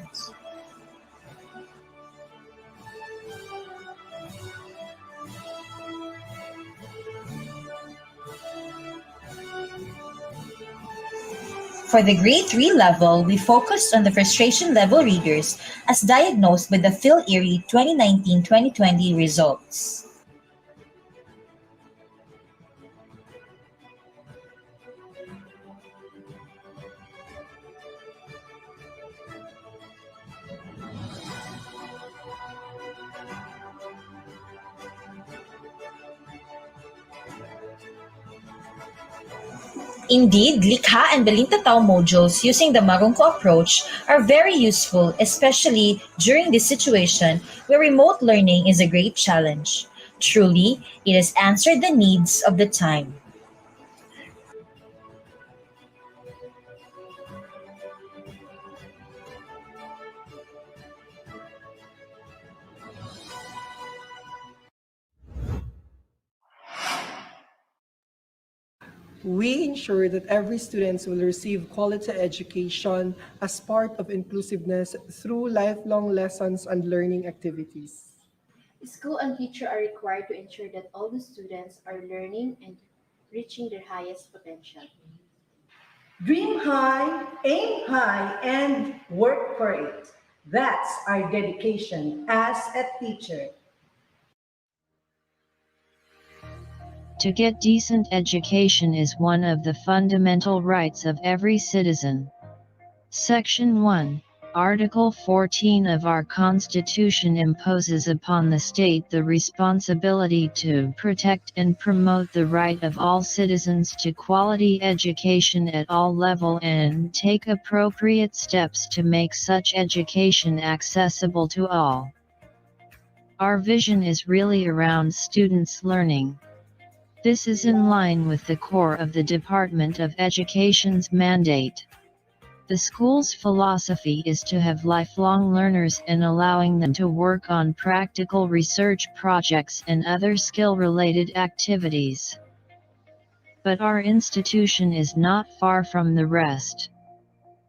For the Grade 3 level, we focused on the frustration level readers as diagnosed by the Phil Erie 2019-2020 results. Indeed, Likha and Belintatao modules using the Marungko approach are very useful, especially during this situation where remote learning is a great challenge. Truly, it has answered the needs of the time. We ensure that every student will receive quality education as part of inclusiveness through lifelong lessons and learning activities. School and teacher are required to ensure that all the students are learning and reaching their highest potential. Dream high, aim high, and work for it. That's our dedication as a teacher. To get decent education is one of the fundamental rights of every citizen. Section 1, Article 14 of our Constitution imposes upon the state the responsibility to protect and promote the right of all citizens to quality education at all levels and take appropriate steps to make such education accessible to all. Our vision is really around students' learning. This is in line with the core of the Department of Education's mandate. The school's philosophy is to have lifelong learners and allowing them to work on practical research projects and other skill-related activities. But our institution is not far from the rest.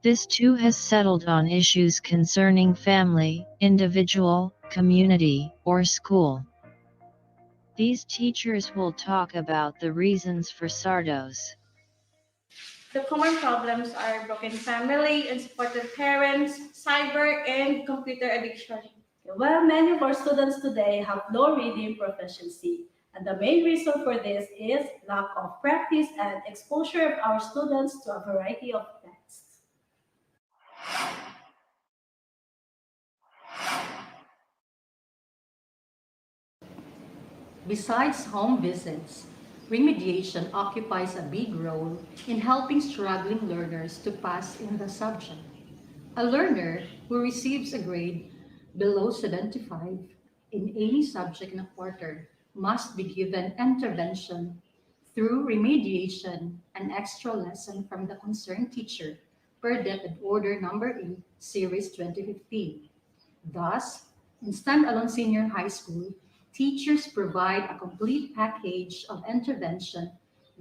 This too has settled on issues concerning family, individual, community, or school. These teachers will talk about the reasons for SARDOS. The common problems are broken family, unsupported parents, cyber, and computer addiction. While many of our students today have low reading proficiency, and the main reason for this is lack of practice and exposure of our students to a variety of texts. Besides home visits, remediation occupies a big role in helping struggling learners to pass in the subject. A learner who receives a grade below 75 in any subject in a quarter must be given intervention through remediation and extra lesson from the concerned teacher per Deputy Order Number 8, Series 2015. Thus, in standalone senior high school, teachers provide a complete package of intervention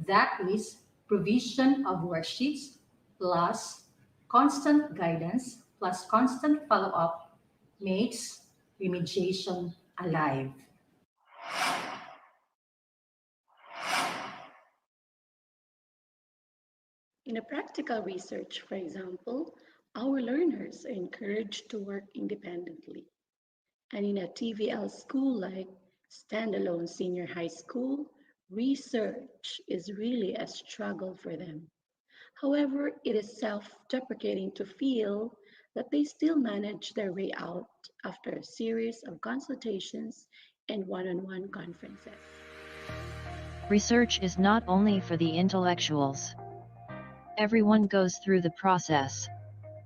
that is provision of worksheets plus constant guidance plus constant follow-up makes remediation alive. In a practical research, for example, our learners are encouraged to work independently. And in a TVL school like standalone senior high school, research is really a struggle for them. However, it is self-deprecating to feel that they still manage their way out after a series of consultations and one-on-one conferences. Research is not only for the intellectuals. Everyone goes through the process.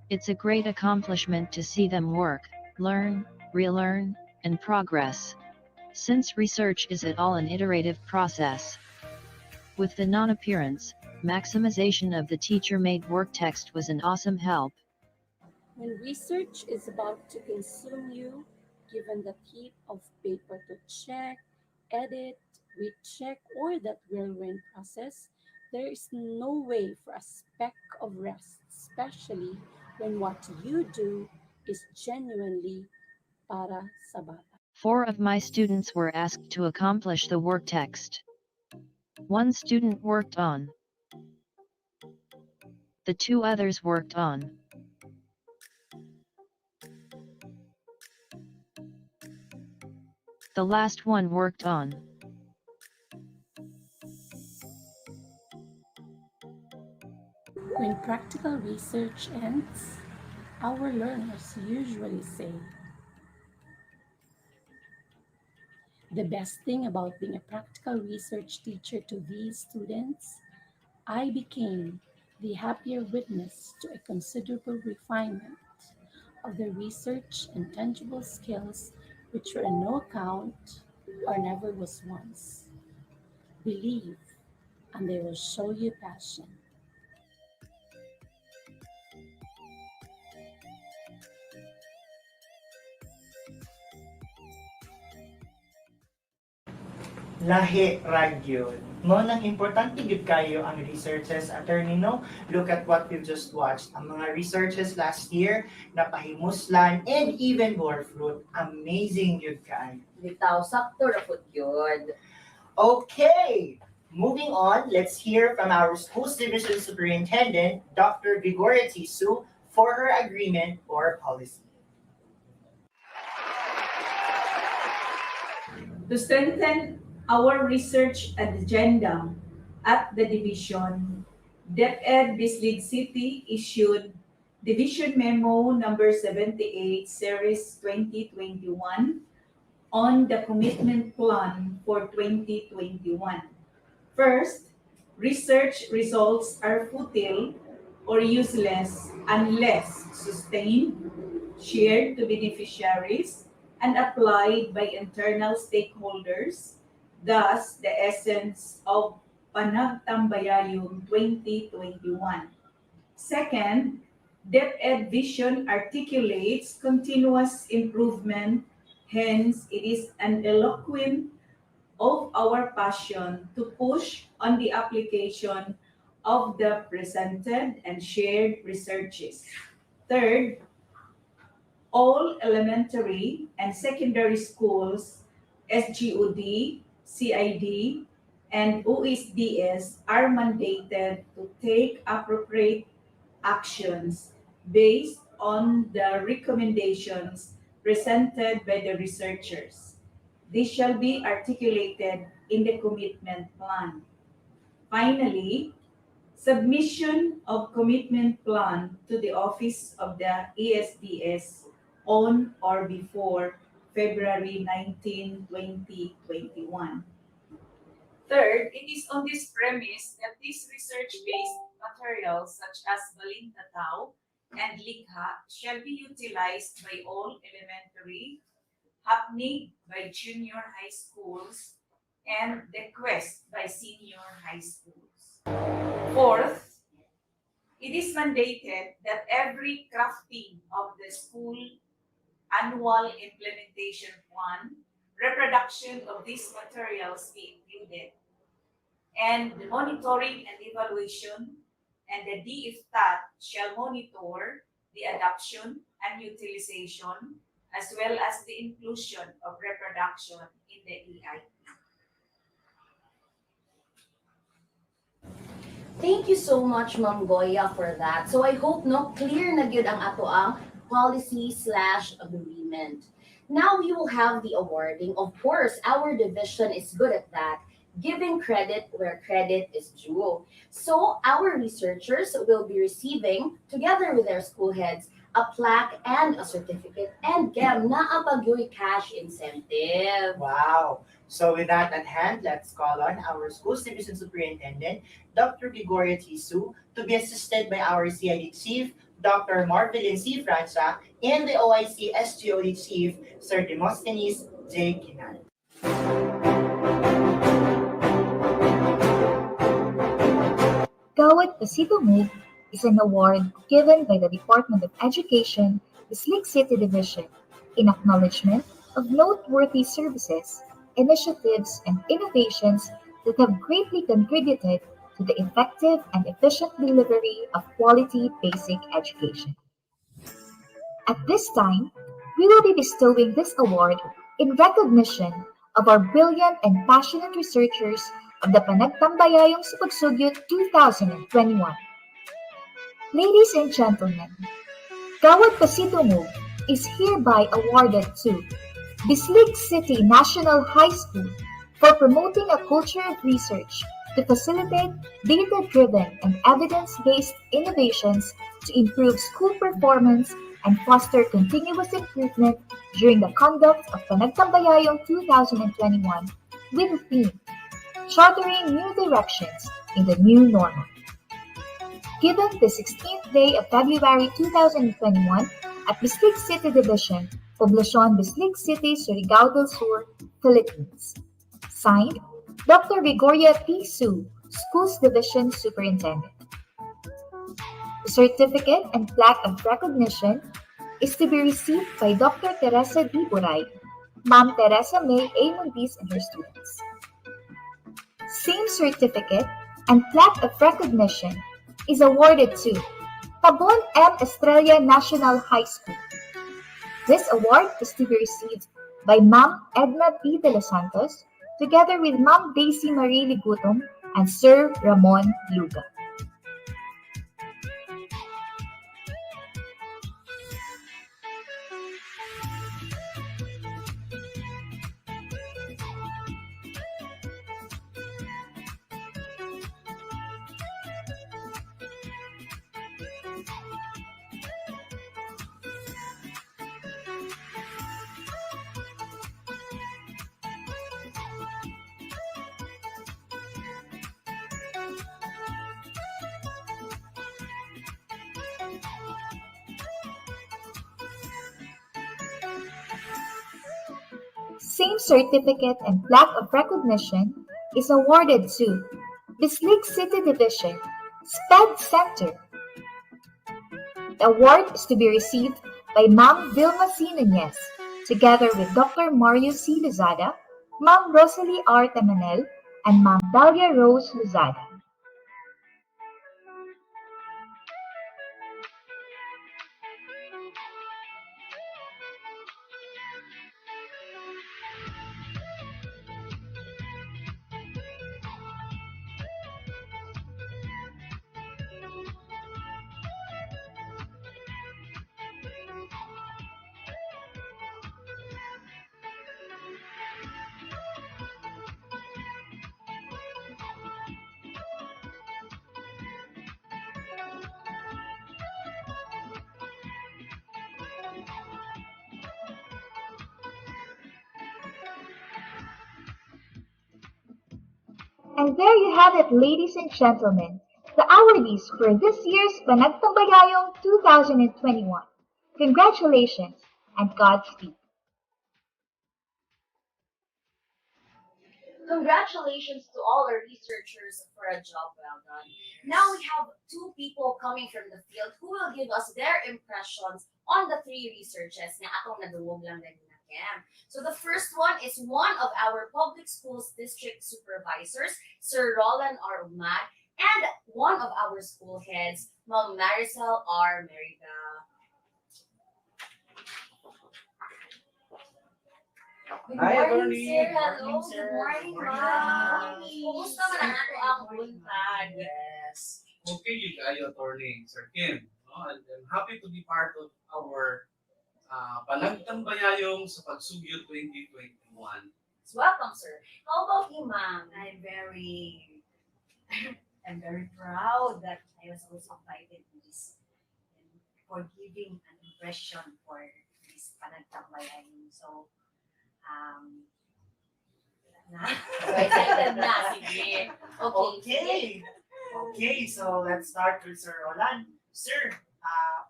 It's a great accomplishment to see them work, learn, relearn, and progress. Since research is at all an iterative process. With the non-appearance, maximization of the teacher-made work text was an awesome help. When research is about to consume you, given the heap of paper to check, edit, recheck, or that whirlwind process, there is no way for a speck of rest, especially when what you do is genuinely para sa bata. 4 of my students were asked to accomplish the work text. One student worked on. The 2 others worked on. The last one worked on. When practical research ends, our learners usually say, the best thing about being a practical research teacher to these students, I became the happier witness to a considerable refinement of their research and tangible skills which were no account or never was once. Believe, and they will show you passion. Lahi ragyod. Mo nang importante gid kayo ang researches, attorney, no? Look at what we've just watched. Ang mga researches last year, napahimuslan, and even bore fruit. Amazing yun kayo. Bitaw, sakto ra pud yun. Okay, moving on, let's hear from our school's division superintendent, Dr. Gregoria Tisu, for her agreement or policy. To strengthen our research agenda at the division, DepEd Bislig City issued Division Memo number 78 Series 2021 on the commitment plan for 2021. First, research results are futile or useless unless sustained, shared to beneficiaries, and applied by internal stakeholders, thus the essence of Panagtambayayong 2021. Second, DepEd vision articulates continuous improvement, hence it is an eloquent of our passion to push on the application of the presented and shared researches. Third, all elementary and secondary schools, SGOD, CID, and OSDS are mandated to take appropriate actions based on the recommendations presented by the researchers. This shall be articulated in the commitment plan. Finally, submission of commitment plan to the Office of the ESDS on or before February 19, 2021. Third, it is on this premise that these research-based materials such as Balintatao and Likha shall be utilized by all elementary, happening by junior high schools, and the quest by senior high schools. Fourth, it is mandated that every crafting of the school annual implementation plan, reproduction of these materials be included, and the monitoring and evaluation and the DFTAT shall monitor the adoption and utilization as well as the inclusion of reproduction in the EIP. Thank you so much, Ma'am Goya, for that. So I hope no clear na gyud ang ato ang policy/agreement. Now we will have the awarding. Of course, our division is good at that, giving credit where credit is due. So our researchers will be receiving, together with their school heads, a plaque and a certificate, and gem na apagyoy cash incentive. Wow. So with that at hand, let's call on our school's division superintendent, Dr. Gregoria Tisu, to be assisted by our CID Chief, Dr. Marvelin C. Francia, and the OIC SGOD Chief, Sir Demosthenes J. Kinan. Gawat pasito mo, is an award given by the Department of Education, the Slick City Division, in acknowledgement of noteworthy services, initiatives, and innovations that have greatly contributed to the effective and efficient delivery of quality basic education. At this time, we will be bestowing this award in recognition of our brilliant and passionate researchers of the Panagtambayayong Panagsugyot 2021. Ladies and gentlemen, Gawad Pasitungo is hereby awarded to Bislig City National High School for promoting a culture of research to facilitate data-driven and evidence-based innovations to improve school performance and foster continuous improvement during the conduct of Panagtambayayong 2021 with the theme Chartering New Directions in the New Normal. Given the 16th day of February 2021 at Bislig City Division, Poblacion Bislig City, Surigao del Sur, Philippines. Signed, Dr. Gregoria P. Su, Schools Division Superintendent. The certificate and plaque of recognition is to be received by Dr. Teresa D. Buray, Ma'am Teresa May A. Mundis and her students. Same certificate and plaque of recognition is awarded to Tabon M. Estrella National High School. This award is to be received by Ma'am Edna P. De Los Santos, together with Ma'am Daisy Marie Ligutom and Sir Ramon Luga. Same certificate and plaque of recognition is awarded to Bislig City Division, SPED Center. The award is to be received by Ma'am Vilma C. Nunez, together with Dr. Mario C. Lozada, Ma'am Rosalie R. Tamanel, and Ma'am Dalia Rose Lozada. And there you have it, ladies and gentlemen, the awardees for this year's Panagtambayayong 2021. Congratulations and Godspeed. Congratulations to all our researchers for a job well done. Now we have two people coming from the field who will give us their impressions on the three researches na atong naduwog lang na Kim. So the first one is one of our public schools district supervisors, Sir Roland R. Umad, and one of our school heads, Ma'am Maricel R. Meriga. Good Hi, morning, Attorney. sir. Good Hello. morning, sir. Good morning, Good morning, ma'am. ma'am. Kumusta man ang ato ang buntag? Yes. Okay, you guys, Attorney Sir Kim. No? And I'm happy to be part of our Panagtambayayong sa Pagsugyot 2021. Welcome, sir. How about you, ma'am? I'm very proud that I was also invited to this and for giving an impression for this Panagtambayayong. So, excited na, sige. Okay. Okay, so let's start with Sir Roland. Sir,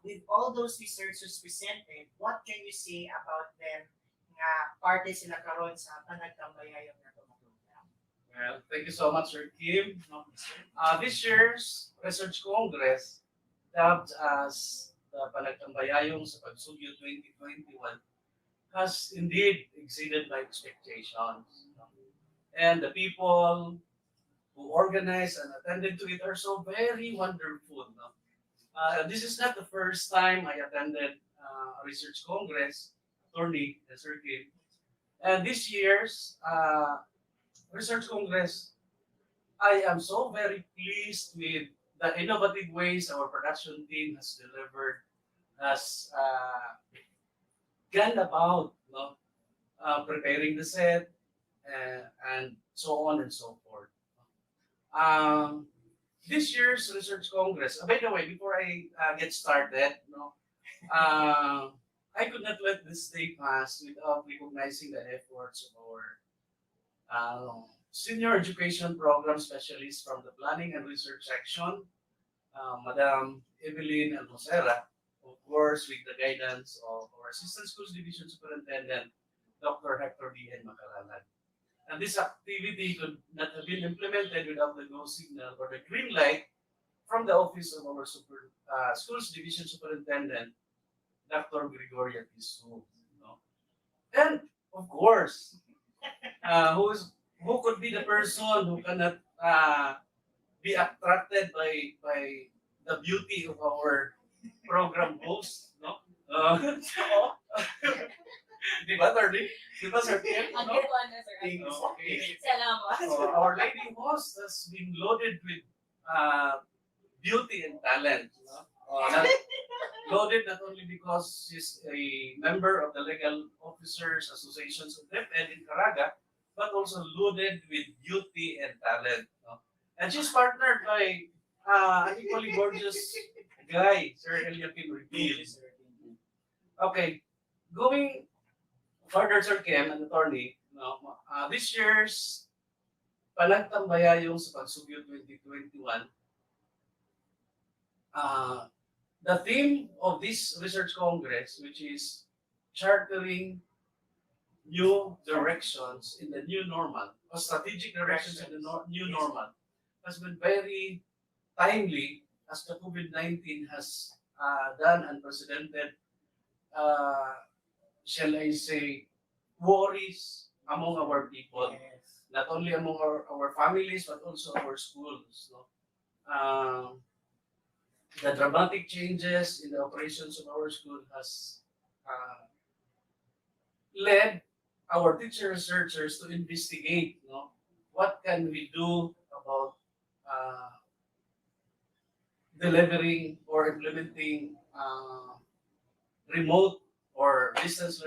with all those researchers presented, what can you say about them nga parte sila karon sa Panagtambayayong na program? Well, thank you so much, Sir Kim. This year's Research Congress dubbed as the Panagtambayayong sa Panagsugyot 2021, has indeed exceeded my expectations. And the people who organized and attended to it are so very wonderful. No? This is not the first time I attended a research congress, attorney, and circuit. And this year's research congress, I am so very pleased with the innovative ways our production team has delivered, has gone about, no, preparing the set, and so on and so forth. Um, this year's research congress. By the way, before I get started, no, I could not let this day pass without recognizing the efforts of our senior education program specialists from the planning and research section, Madam Evelyn Almosera, of course, with the guidance of our Assistant Schools Division Superintendent, Dr. Hector D. N. Macaralan. And this activity could not have been implemented without the go signal or the green light from the office of our Schools Division Superintendent, Dr. Gregoria Tisu. No? And of course, who could be the person who cannot be attracted by the beauty of our program host, no? Di ba, Tardy? Di ba, Sir Kim? Ang No? good one, Sir Okay. Agnes. Salamat. Our lady host has been loaded with beauty and talent. No? Loaded not only because she's a member of the Legal Officers Associations of DepEd in Caraga, but also loaded with beauty and talent. No? And she's partnered by an equally gorgeous guy, Sir Eliakim Reveal. Okay, going further, Sir Kim, an attorney, no, this year's Panagtambayayong sa Panagsugyot 2021, the theme of this research congress, which is chartering new directions in the new normal, or strategic directions in the new normal, has been very timely as the COVID-19 has done unprecedented, shall I say, worries among our people, not only among our families, but also our schools. No? The dramatic changes in the operations of our school has led our teacher researchers to investigate, no, what can we do about delivering or implementing remote or distance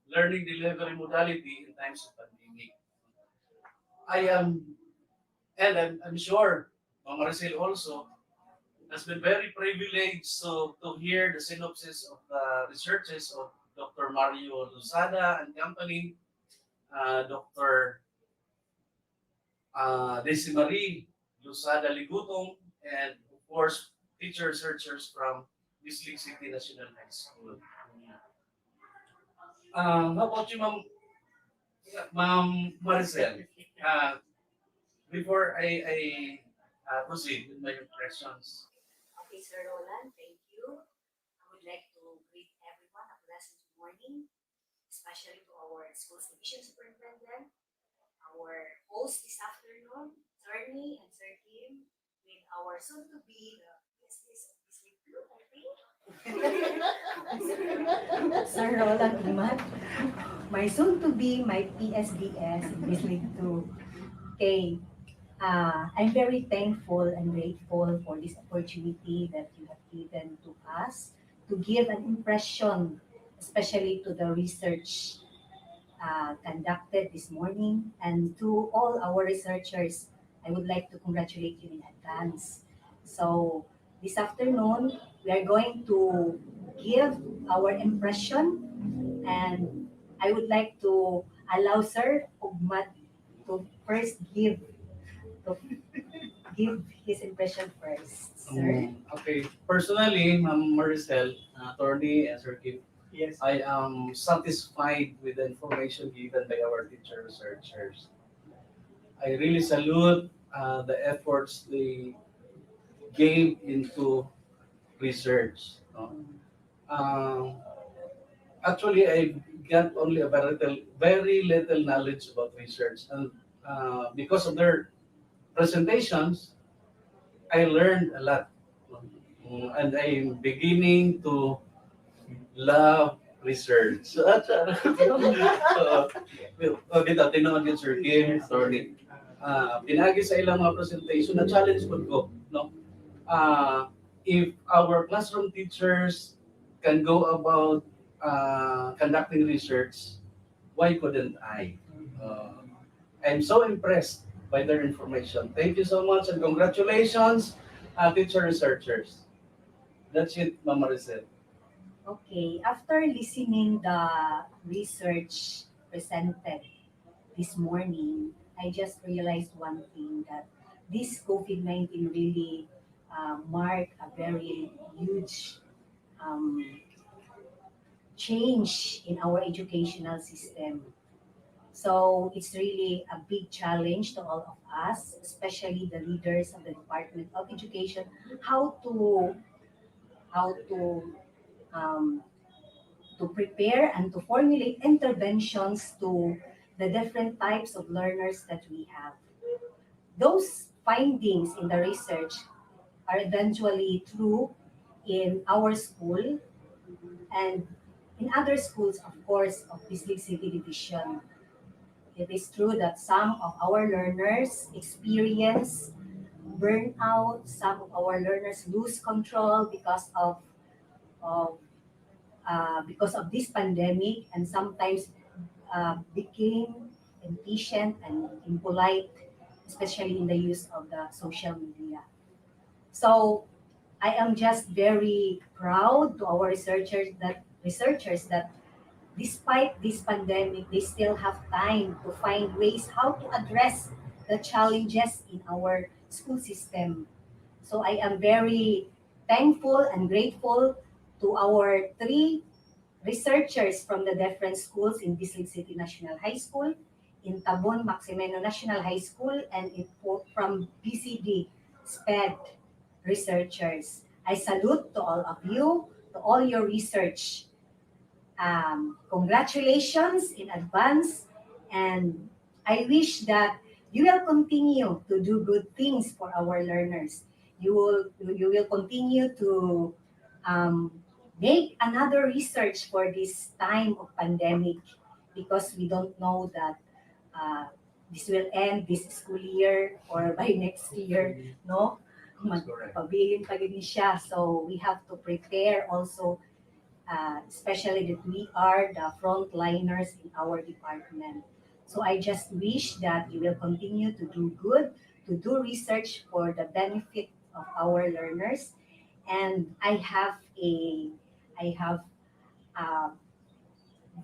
learning delivery modality in times of pandemic. I'm sure Ma'am Maricel also has been very privileged to hear the synopsis of the researches of Dr. Mario Luzada and company, Dr. Desi Marie Luzada Ligutong, and of course, teacher researchers from Bislig City National High School. How about you, Ma'am Maricel? Before I proceed with my impressions. Okay, Sir Roland, thank you. I would like to greet everyone a pleasant morning, especially to our schools division superintendent, our host this afternoon, Sir Nee and Sir Kim, with our soon-to-be, is Bislig Blue, I think? Sir Roland naman, my soon-to-be, my PSDS, Bislig 2. Okay, I'm very thankful and grateful for this opportunity that you have given to us to give an impression, especially to the research conducted this morning, and to all our researchers. I would like to congratulate you in advance. So this afternoon, we are going to give our impression, and I would like to allow Sir Ugmat to first to give his impression first, sir. Okay, personally, Ma'am Maricel, attorney, and Sir Kim, yes, I am satisfied with the information given by our teacher researchers. I really salute the efforts they gave into research. No? Actually, I got only a very little knowledge about research, and because of their presentations, I learned a lot. And I'm beginning to love research. So, dito, tinood yun, Sir Kim, Attorney. Pinagi sa ilang mga presentation, na-challenge ko, no? If our classroom teachers can go about conducting research, why couldn't I? I'm so impressed by their information. Thank you so much and congratulations, teacher researchers. That's it, Mama Maricel. Okay, after listening the research presented this morning, I just realized one thing, that this COVID-19 really marked a very huge um, change in our educational system. So it's really a big challenge to all of us, especially the leaders of the Department of Education, how um, to prepare and to formulate interventions to the different types of learners that we have. Those findings in the research are eventually true in our school and in other schools, of course, of Bislig City Division. It is true that some of our learners experience burnout, some of our learners lose control of because of this pandemic, and sometimes became impatient and impolite, especially in the use of the social media. So I am just very proud to our researchers that despite this pandemic, they still have time to find ways how to address the challenges in our school system. So I am very thankful and grateful to our three researchers from the different schools in Bislig City National High School, in Tabon Maximeno National High School, and from BCD SPED researchers. I salute to all of you, to all your research. Congratulations in advance, and I wish that you will continue to do good things for our learners. You will continue to make another research for this time of pandemic, because we don't know that this will end this school year or by next year, no? Magpabilin pa gini siya. So we have to prepare also, especially that we are the frontliners in our department. So I just wish that you will continue to do good, to do research for the benefit of our learners. And I have a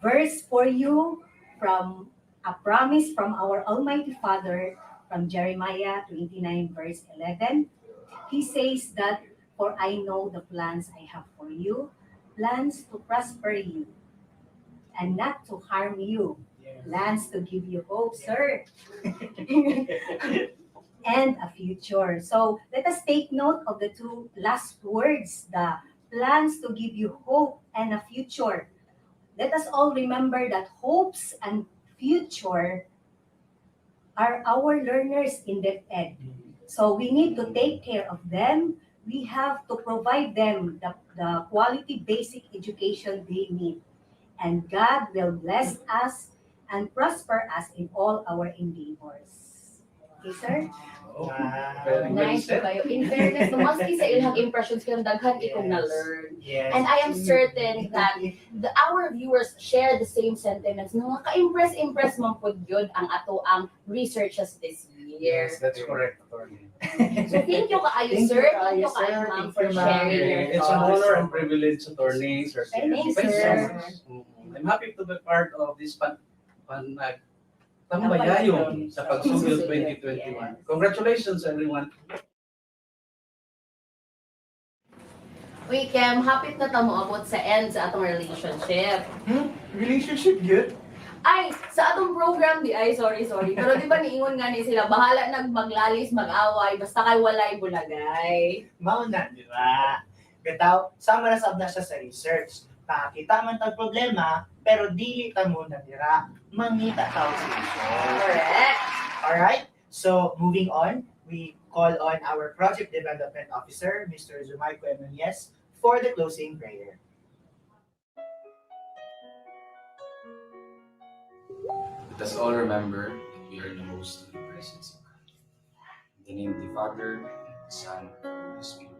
verse for you from a promise from our Almighty Father from Jeremiah 29 verse 11. He says that, "For I know the plans I have for you, plans to prosper you and not to harm you, plans to give you hope," sir, and a future. So let us take note of the two last words, the plans to give you hope and a future. Let us all remember that hopes and future are our learners in DepEd. So we need to take care of them. We have to provide them the quality basic education they need. And God will bless us and prosper us in all our endeavors. Okay, sir? Nice po kayo. In fairness, no, maski sa ilang impressions kayong daghan ikong na-learn. Yes. And I am certain that our viewers share the same sentiments. No, ka-impress man po yun ang ato ang researches this year. Yes, that's correct, Attorney. So thank you kaayo, sir. Thank you kaayo, ma'am, for sharing your It's an honor and privilege, Attorney, Sir. Thank you, Thanks so sir. much. I'm happy to be part of this Panagtambayayong sa Panagsugyot 2021. Congratulations, everyone. Uy, Kem, hapit na tamo abot sa end sa atong relationship. Relationship yun? Ay, sa atong program di ay sorry. Pero di ba niingon nga ni sila bahala nag maglalis, mag-away basta kay walay bulagay. Mao na, di ba? Bitaw, sama na sab na siya sa research. Pakita man tag problema, pero dili ta muna dira. Mangita tawag sa issue. Correct. Alright? So, moving on, we call on our Project Development Officer, Mr. Zumayco Emunez, for the closing prayer. Let us all remember that we are in the most holy presence of God. In the name of the Father, the Son, and the Holy Spirit.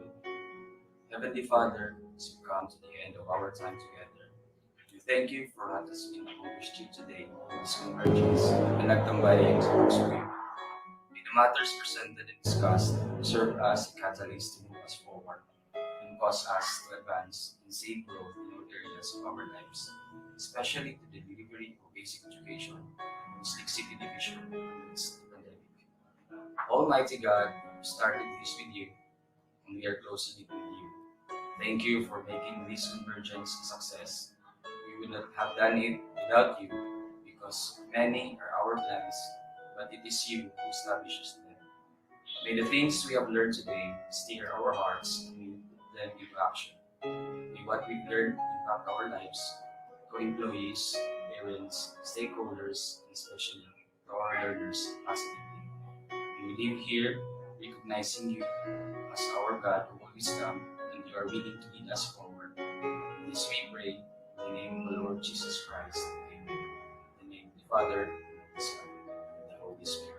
Heavenly Father, as we come to the end of our time together, we thank you for what has been accomplished here today in this convergence and Panagtambayayong sa Panagsugyot. May the matters presented and discussed serve as a catalyst to move us forward and cause us to advance and seek growth in all areas of our lives, especially to the delivery of basic education in Slick City Division amidst the pandemic. Almighty God, we started this with you, and we are closing it with you. Thank you for making this convergence a success. We would not have done it without you, because many are our plans, but it is you who establishes them. May the things we have learned today steer our hearts and we put them into action. May what we've learned impact our lives, co-employees, parents, stakeholders, and especially to our learners positively. We live here recognizing you as our God who always come and you are willing to lead us forward. This we pray in the name of the Lord Jesus Christ. Amen. In the name of the Father, the Son, and the Holy Spirit.